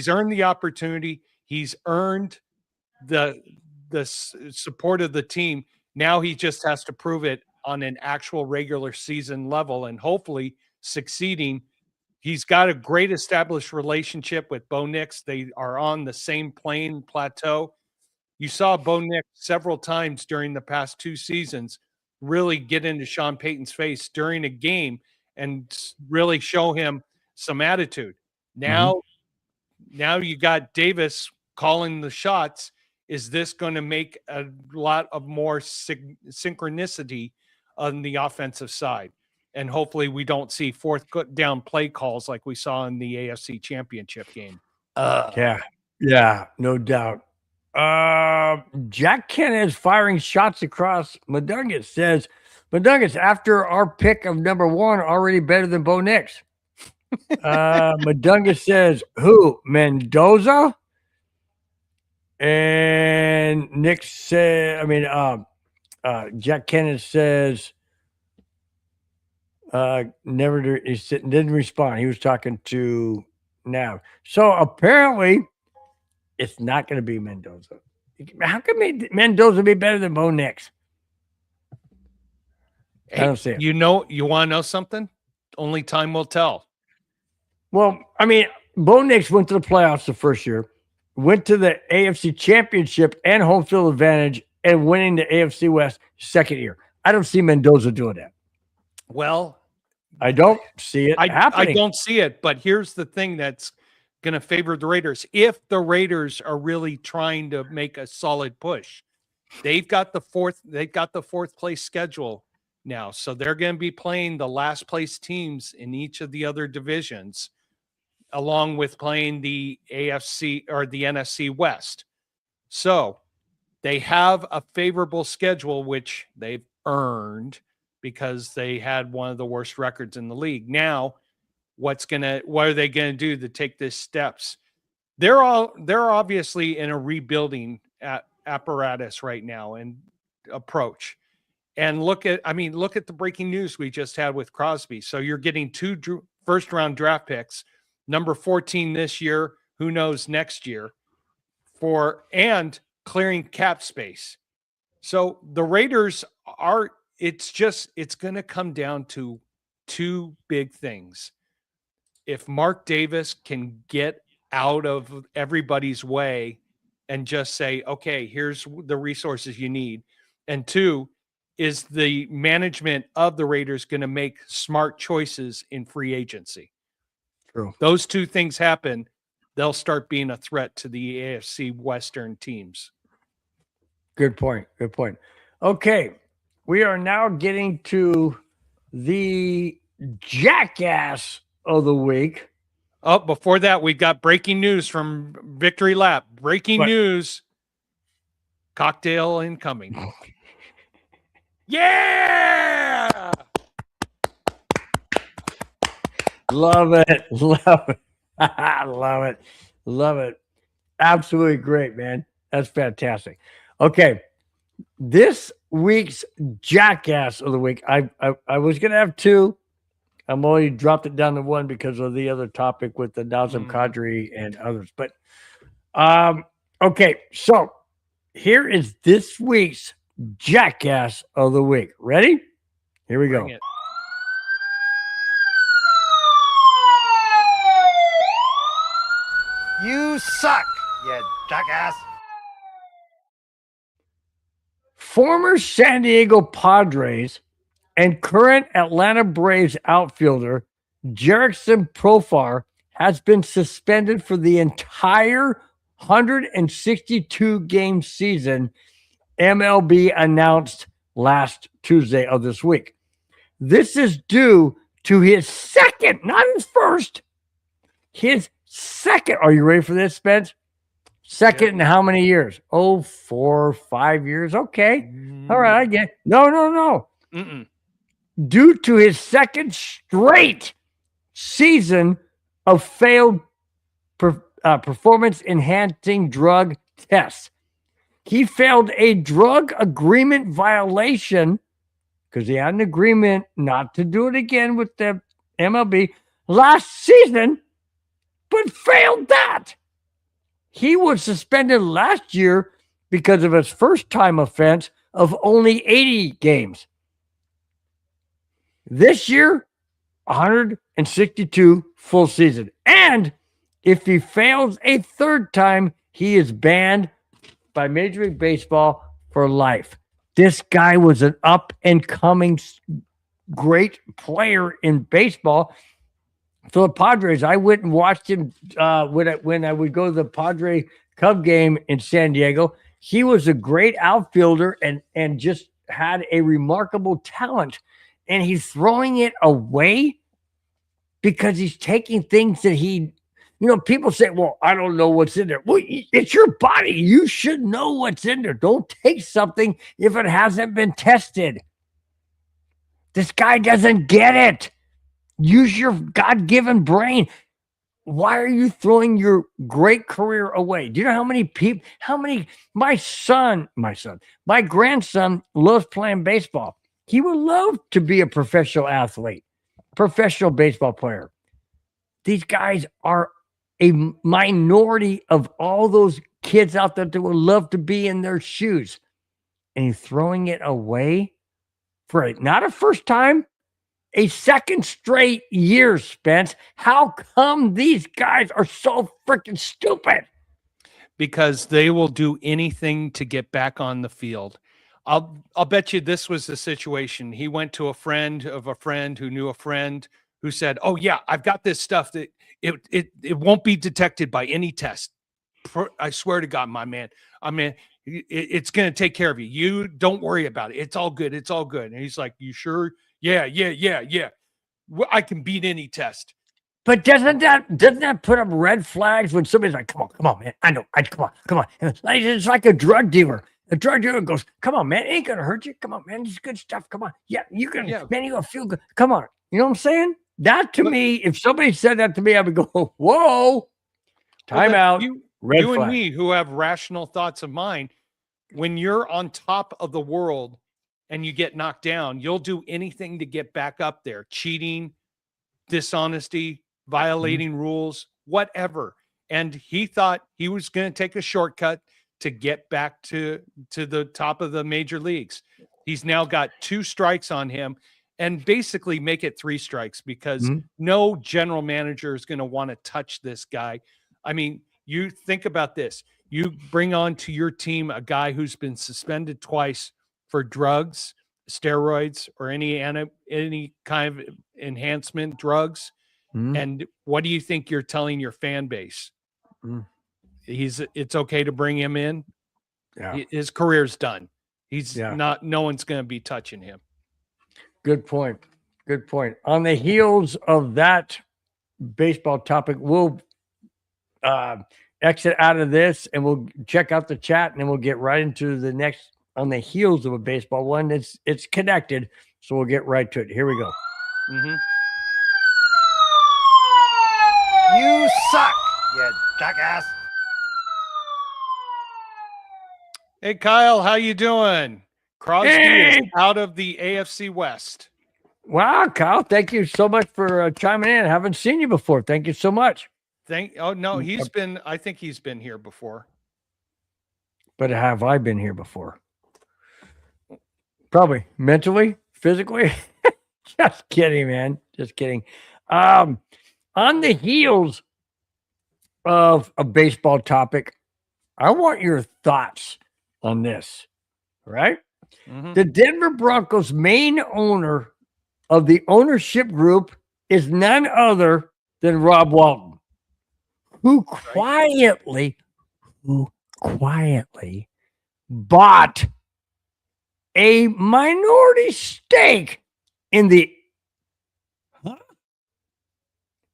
earned the opportunity. He's earned the support of the team. Now he just has to prove it on an actual regular season level and hopefully succeeding. He's got a great established relationship with Bo Nix. They are on the same plateau. You saw Bo Nix several times during the past 2 seasons really get into Sean Payton's face during a game and really show him some attitude. Now you got Davis calling the shots. Is this going to make a lot of more synchronicity on the offensive side? And hopefully we don't see fourth down play calls like we saw in the AFC Championship game. Yeah, no doubt. Jack Kennett is firing shots across. Madungus says, after our pick of number 1, already better than Bo Nix. Madungus says, who? Mendoza? And Nick said, Jack Kennett says, didn't respond. He was talking to Nav. So apparently, it's not going to be Mendoza. How can Mendoza be better than Bo Nix? I don't see it. You want to know something? Only time will tell. Well, Bo Nix went to the playoffs the first year, went to the AFC Championship and home field advantage, and winning the AFC West second year. I don't see Mendoza doing that. Well, I don't see it happening. I don't see it, but here's the thing that's going to favor the Raiders. If the Raiders are really trying to make a solid push, they've got the fourth place schedule now. So they're going to be playing the last place teams in each of the other divisions, along with playing the AFC or the NFC West. So they have a favorable schedule, which they've earned because they had one of the worst records in the league. Now, what are they going to do to take these steps? They're obviously in a rebuilding apparatus right now and approach. And look at the breaking news we just had with Crosby. So you're getting 2 first-round draft picks, number 14 this year, who knows next year, and clearing cap space. So the Raiders it's going to come down to 2 big things. If Mark Davis can get out of everybody's way and just say, okay, here's the resources you need. And 2, is the management of the Raiders going to make smart choices in free agency? True. Those 2 things happen, they'll start being a threat to the AFC Western teams. Good point. Okay. We are now getting to the jackass of the week. Oh, before that, we got breaking news from Victory Lap. Breaking news. Cocktail incoming. Yeah! Love it. Love it. Absolutely great, man. That's fantastic. Okay. This week's jackass of the week. I was going to have 2. I'm only dropped it down to 1 because of the other topic with the Nazem Kadri and others. But okay, so here is this week's jackass of the week. Ready? Here we go. You suck, you jackass. Former San Diego Padres and current Atlanta Braves outfielder Jerickson Profar has been suspended for the entire 162 game season, MLB announced last Tuesday of this week. This is due to his second, not his first, his second. Are you ready for this, Spence? Second in how many years? Oh, 4, 5 years. Okay. All right, I get it. No. Due to his second straight season of failed performance-enhancing drug tests. He failed a drug agreement violation because he had an agreement not to do it again with the MLB last season, but failed that. He was suspended last year because of his first-time offense of only 80 games. This year, 162 full season. And if he fails a third time, he is banned by Major League Baseball for life. This guy was an up-and-coming great player in baseball for the Padres. I went and watched him when I would go to the Padre Cub game in San Diego. He was a great outfielder and just had a remarkable talent. And he's throwing it away because he's taking things that people say, well, I don't know what's in there. Well, it's your body. You should know what's in there. Don't take something if it hasn't been tested. This guy doesn't get it. Use your God-given brain. Why are you throwing your great career away? Do you know how many people, my grandson loves playing baseball. He would love to be a professional athlete, professional baseball player. These guys are a minority of all those kids out there that would love to be in their shoes. And you're throwing it away for not a first time, a second straight year, Spence. How come these guys are so freaking stupid? Because they will do anything to get back on the field. I'll bet you this was the situation. He went to a friend of a friend who knew a friend who said, oh yeah, I've got this stuff that it won't be detected by any test. I swear to God, my man. I mean, it's going to take care of you. You don't worry about it. It's all good. It's all good. And he's like, you sure? Yeah. I can beat any test. But doesn't that put up red flags when somebody's like, come on, man. I know. Come on. It's like a drug dealer. A drug dealer goes, come on, man. It ain't going to hurt you. Come on, man. This is good stuff. Come on. Yeah, man, you're going to feel good. Come on. You know what I'm saying? That to me, if somebody said that to me, I would go, whoa, time out. You and me who have rational thoughts of mind, when you're on top of the world and you get knocked down, you'll do anything to get back up there. Cheating, dishonesty, violating rules, whatever. And he thought he was going to take a shortcut to get back to the top of the major leagues. He's now got 2 strikes on him and basically make it 3 strikes because no general manager is going to want to touch this guy. I mean, you think about this. You bring on to your team a guy who's been suspended twice for drugs, steroids, or any kind of enhancement drugs. And what do you think you're telling your fan base? It's okay to bring him in. Yeah. His career's done. He's not, no one's going to be touching him. Good point. On the heels of that baseball topic, we'll exit out of this and we'll check out the chat and then we'll get right into the next on the heels of a baseball one. It's connected. So we'll get right to it. Here we go. You suck, you jackass. Hey, Kyle, how you doing? Crosby is out of the AFC West. Wow, Kyle, thank you so much for chiming in. I haven't seen you before. Thank you so much. I think he's been here before. But have I been here before? Probably mentally, physically. Just kidding, man. Just kidding. On the heels of a baseball topic, I want your thoughts on this, right? The Denver Broncos main owner of the ownership group is none other than Rob Walton, who quietly bought a minority stake in the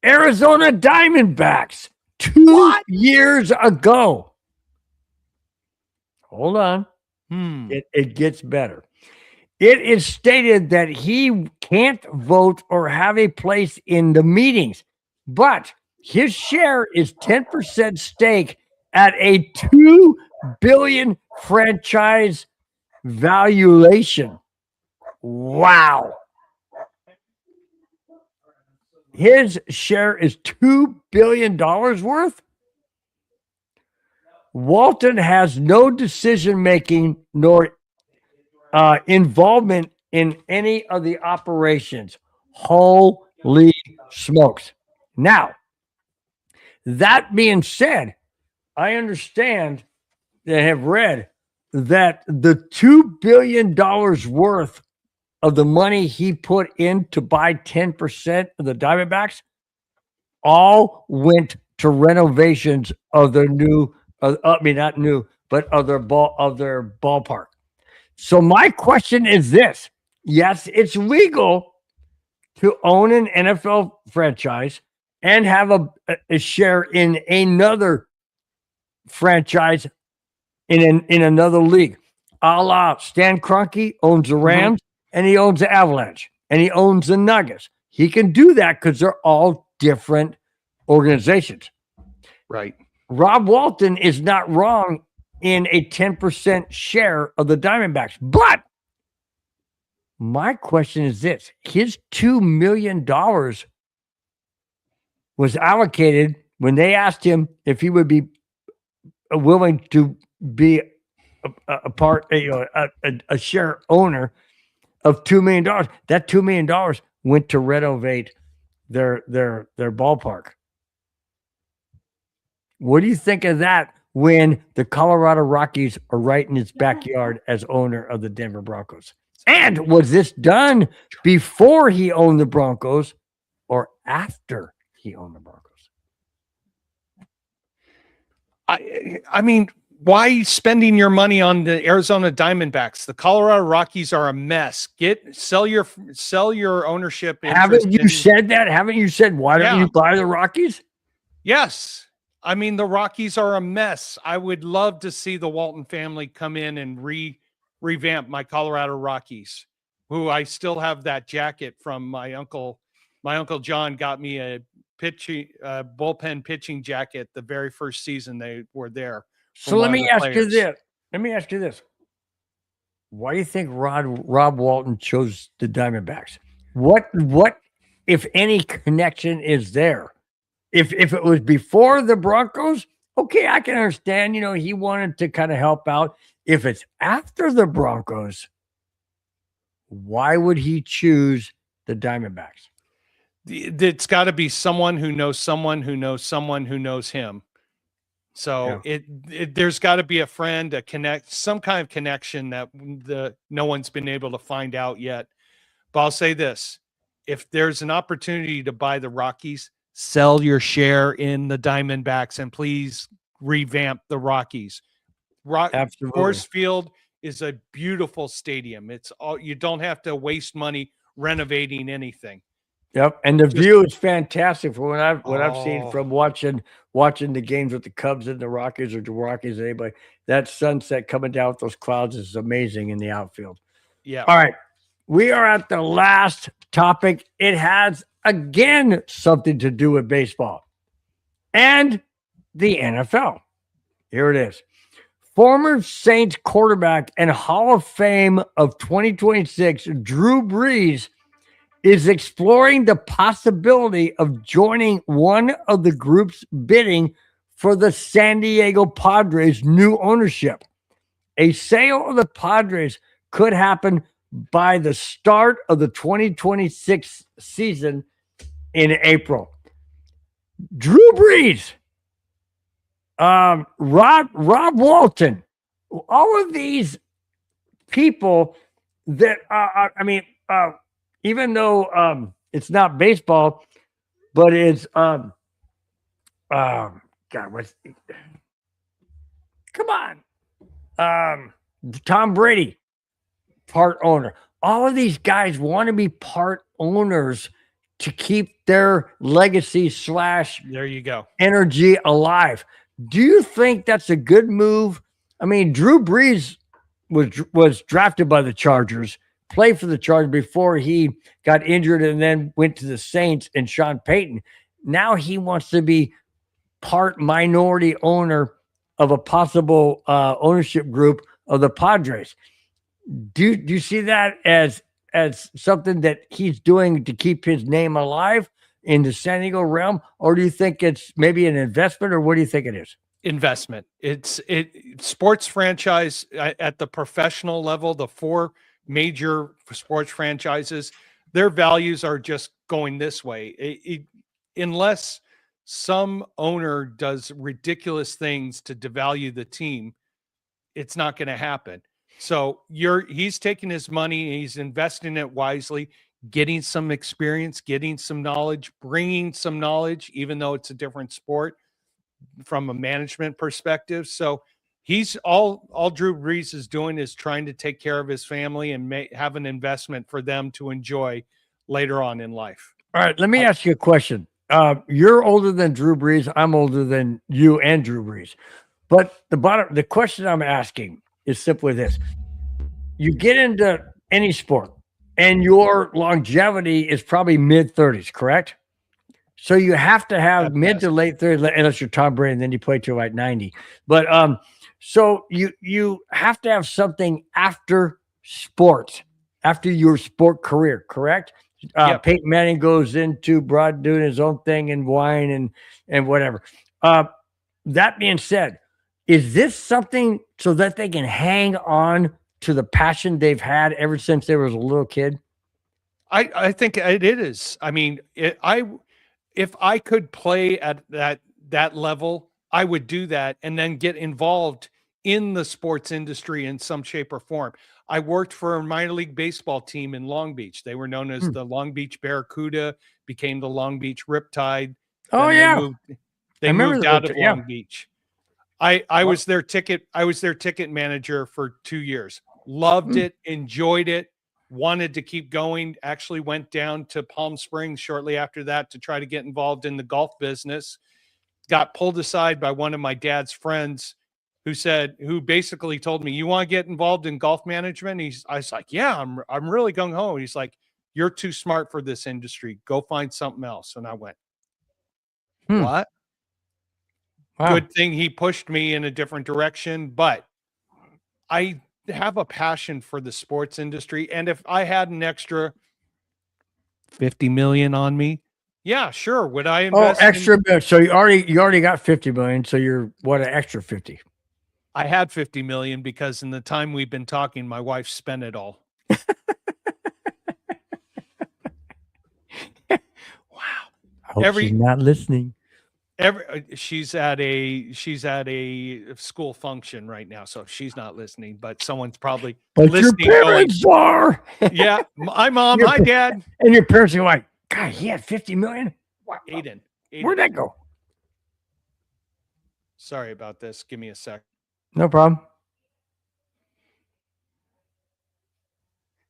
Arizona Diamondbacks 2 years ago. Hold on. It gets better. It is stated that he can't vote or have a place in the meetings, but his share is 10% stake at a $2 billion franchise valuation. Wow. His share is $2 billion worth. Walton has no decision making nor involvement in any of the operations. Holy smokes. Now, that being said, I understand and have read that the $2 billion worth of the money he put in to buy 10% of the Diamondbacks all went to renovations of their new, not new, but of their ballpark. So my question is this. Yes, it's legal to own an NFL franchise and have a share in another franchise in another league. A la Stan Kroenke owns the Rams and he owns the Avalanche and he owns the Nuggets. He can do that because they're all different organizations. Right. Rob Walton is not wrong in a 10% share of the Diamondbacks. But my question is this. His $2 million was allocated when they asked him if he would be willing to be a share owner of $2 million. That $2 million went to renovate their ballpark. What do you think of that when the Colorado Rockies are right in his backyard as owner of the Denver Broncos? And was this done before he owned the Broncos or after he owned the Broncos? I mean, why spending your money on the Arizona Diamondbacks? The Colorado Rockies are a mess. Sell your ownership interest. Haven't you said that? Haven't you said, why don't you buy the Rockies? Yes. I mean, the Rockies are a mess. I would love to see the Walton family come in and revamp my Colorado Rockies, who I still have that jacket from my uncle. My Uncle John got me a bullpen pitching jacket the very first season they were there. So let me ask you this. Why do you think Rob Walton chose the Diamondbacks? What, if any, connection is there? If it was before the Broncos, okay, I can understand, he wanted to kind of help out. If it's after the Broncos, why would he choose the Diamondbacks? It's got to be someone who knows someone who knows someone who knows him. So there's got to be a friend, some kind of connection that no one's been able to find out yet. But I'll say this: if there's an opportunity to buy the Rockies, sell your share in the Diamondbacks and please revamp the Rockies. Absolutely. Coors Field is a beautiful stadium. It's all, you don't have to waste money renovating anything. Yep, and the view is fantastic from what I've seen from watching the games with the Cubs and the Rockies, or the Rockies and anybody. That sunset coming down with those clouds is amazing in the outfield. Yeah. All right, we are at the last topic. It has again something to do with baseball and the NFL. Here it is. Former Saints quarterback and Hall of Fame of 2026, Drew Brees, is exploring the possibility of joining one of the groups bidding for the San Diego Padres' new ownership. A sale of the Padres could happen by the start of the 2026 season in April. Drew Brees, Rob Walton, all of these people that even though it's not baseball, but it's God, what's come on, Tom Brady, part owner. All of these guys want to be part owners to keep their legacy slash There you go. energy alive. Do you think that's a good move? I mean, Drew Brees was drafted by the Chargers, played for the Chargers before he got injured, and then went to the Saints and Sean Payton. Now he wants to be part minority owner of a possible ownership group of the Padres. Do you see that as something that he's doing to keep his name alive in the San Diego realm, or do you think it's maybe an investment, or what do you think it is? Investment. It's sports franchise at the professional level. The four major sports franchises, their values are just going this way. Unless some owner does ridiculous things to devalue the team, it's not going to happen. So he's taking his money, he's investing it wisely, getting some experience, getting some knowledge, bringing some knowledge, even though it's a different sport from a management perspective. So he's all Drew Brees is doing is trying to take care of his family and have an investment for them to enjoy later on in life. All right, let me ask you a question. You're older than Drew Brees. I'm older than you and Drew Brees. But the question I'm asking is simply this. You get into any sport and your longevity is probably mid-30s, correct? So you have to have mid to late 30s, unless you're Tom Brady, and then you play till like 90. But so you have to have something after sports, after your sport career, correct? Yep. Peyton Manning goes into broad doing his own thing and wine and whatever. That being said, is this something so that they can hang on to the passion they've had ever since they was a little kid? I think it is. I mean, if I could play at that level, I would do that and then get involved in the sports industry in some shape or form. I worked for a minor league baseball team in Long Beach. They were known as the Long Beach Barracuda, became the Long Beach Riptide. Oh, yeah. They moved out of Long Beach. I was their ticket manager for 2 years. Loved it, enjoyed it, wanted to keep going. Actually went down to Palm Springs shortly after that to try to get involved in the golf business. Got pulled aside by one of my dad's friends who basically told me, "You want to get involved in golf management?" I was like, "Yeah, I'm really gung ho." He's like, "You're too smart for this industry. Go find something else." And I went, "What?" Wow. Good thing he pushed me in a different direction, but I have a passion for the sports industry. And if I had an extra 50 million on me, yeah, sure. Would I invest? So you already got 50 million. So you're what, an extra 50? I had 50 million because in the time we've been talking, my wife spent it all. Wow. I hope she's not listening. She's at a school function right now, so she's not listening, but someone's probably listening. Your parents are. Yeah, my mom, hi dad. And your parents are like, God, he had 50 million? What? Aiden. Where'd that go? Sorry about this. Give me a sec. No problem.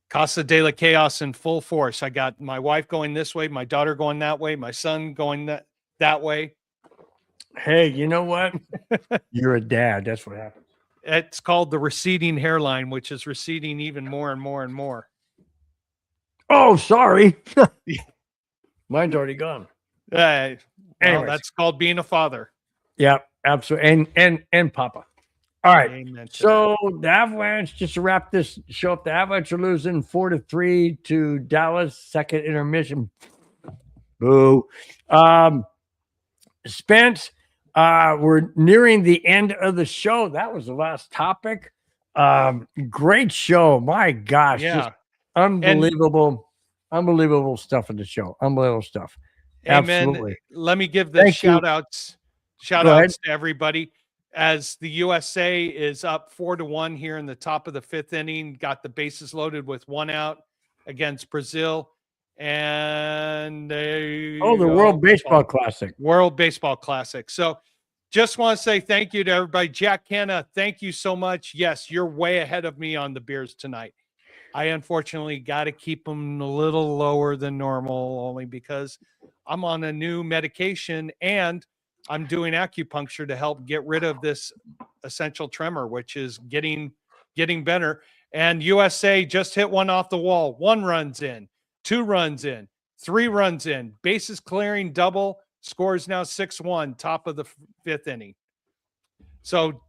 Casa de la Chaos in full force. I got my wife going this way, my daughter going that way, my son going that way. Hey, you know what? You're a dad. That's what happens. It's called the receding hairline, which is receding even more and more and more. Oh, sorry. Mine's already gone. Well, that's called being a father. Yeah, absolutely. And Papa. All right. Amen. So the Avalanche, just to wrap this show up, the Avalanche are losing 4-3 to Dallas. Second intermission. Boo. Spence, we're nearing the end of the show. That was the last topic. Great show. My gosh. Yeah. Unbelievable stuff in the show. Unbelievable stuff. Amen. Absolutely. Let me give the shout outs to everybody. As the USA is up 4-1 here in the top of the fifth inning, got the bases loaded with one out against Brazil. And the World Baseball Classic. World Baseball Classic. So just want to say thank you to everybody. Jack Hanna, thank you so much. Yes, you're way ahead of me on the beers tonight. I unfortunately got to keep them a little lower than normal, only because I'm on a new medication and I'm doing acupuncture to help get rid of this essential tremor, which is getting better. And USA just hit one off the wall. 1 runs in, 2 runs in, 3 runs in, bases clearing, double. Score is now 6-1, top of the 5th inning. So,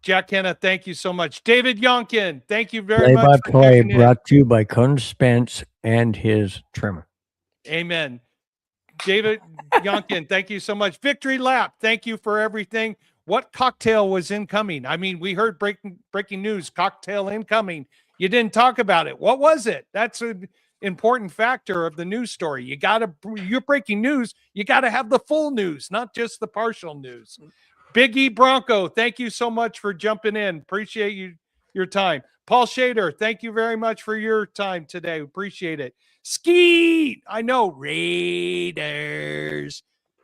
Jack Hanna, thank you so much. David Yonkin, thank you very much. Play brought to you by Conan Spence and his trimmer. Amen. David Yonkin, thank you so much. Victory Lap, thank you for everything. What cocktail was incoming? I mean, we heard breaking news, cocktail incoming. You didn't talk about it. What was it? That's an important factor of the news story. You're breaking news. You got to have the full news, not just the partial news. Big E Bronco, thank you so much for jumping in. Appreciate your time. Paul Shader, thank you very much for your time today. Appreciate it. Skeet, I know, Raiders.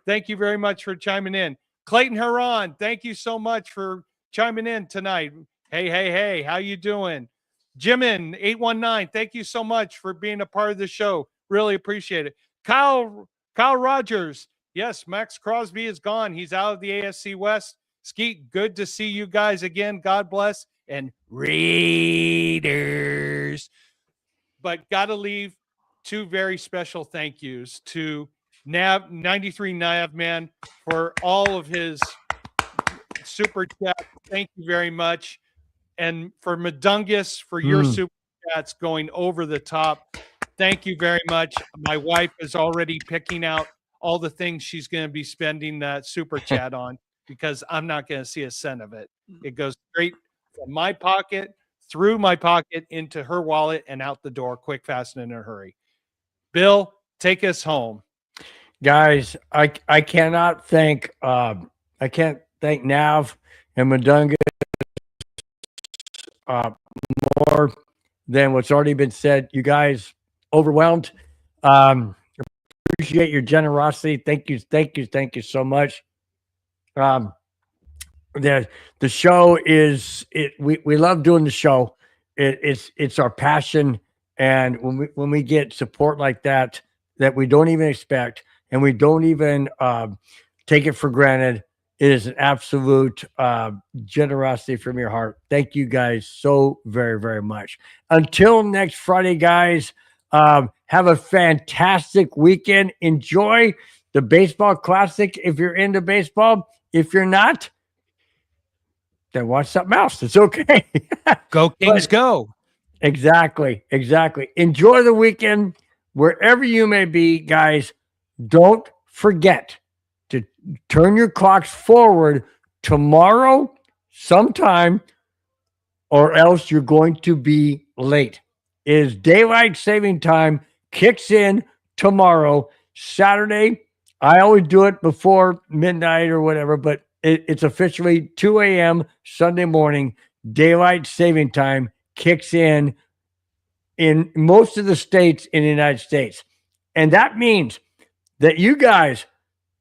Thank you very much for chiming in. Clayton Huron, thank you so much for chiming in tonight. Hey, how you doing? Jimin 819, thank you so much for being a part of the show. Really appreciate it. Kyle Rogers, yes, Max Crosby is gone. He's out of the AFC West. Skeet, good to see you guys again. God bless. And Raiders. But got to leave 2 very special thank yous to 93 Nav Man for all of his super chat. Thank you very much. And for Madungus for your super chats going over the top. Thank you very much. My wife is already picking out all the things she's going to be spending that super chat on, because I'm not going to see a cent of it. It goes straight from my pocket, through my pocket, into her wallet, and out the door, quick, fast, and in a hurry. Bill, take us home. Guys, I cannot thank Nav and Madunga more than what's already been said. You guys overwhelmed. Appreciate your generosity. Thank you so much. The show is we love doing the show. It's our passion, and when we get support like that we don't even expect, and we don't even take it for granted, it is an absolute generosity from your heart. Thank you guys so very, very much. Until next Friday, guys, have a fantastic weekend. Enjoy the Baseball Classic if you're into baseball. If you're not, then watch something else. It's okay. Go Kings, go. Exactly. Enjoy the weekend wherever you may be, guys. Don't forget to turn your clocks forward tomorrow sometime, or else you're going to be late. It is daylight saving time, kicks in tomorrow, Saturday. I always do it before midnight or whatever, but it's officially 2 a.m. Sunday morning. Daylight saving time kicks in most of the states in the United States. And that means that you guys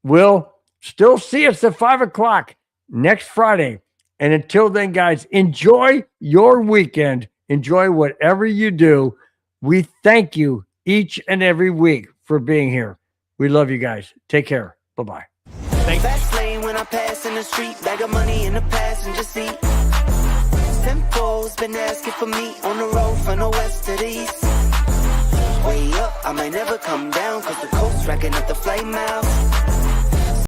will still see us at 5 o'clock next Friday. And until then, guys, enjoy your weekend. Enjoy whatever you do. We thank you each and every week for being here. We love you guys. Take care. Bye-bye. Fast lane when I pass in the street, bag of money in the passenger seat. Simcoe's been asking for me on the road from the west to the east. Way up, I might never come down, cause the coast's racking up the flame out.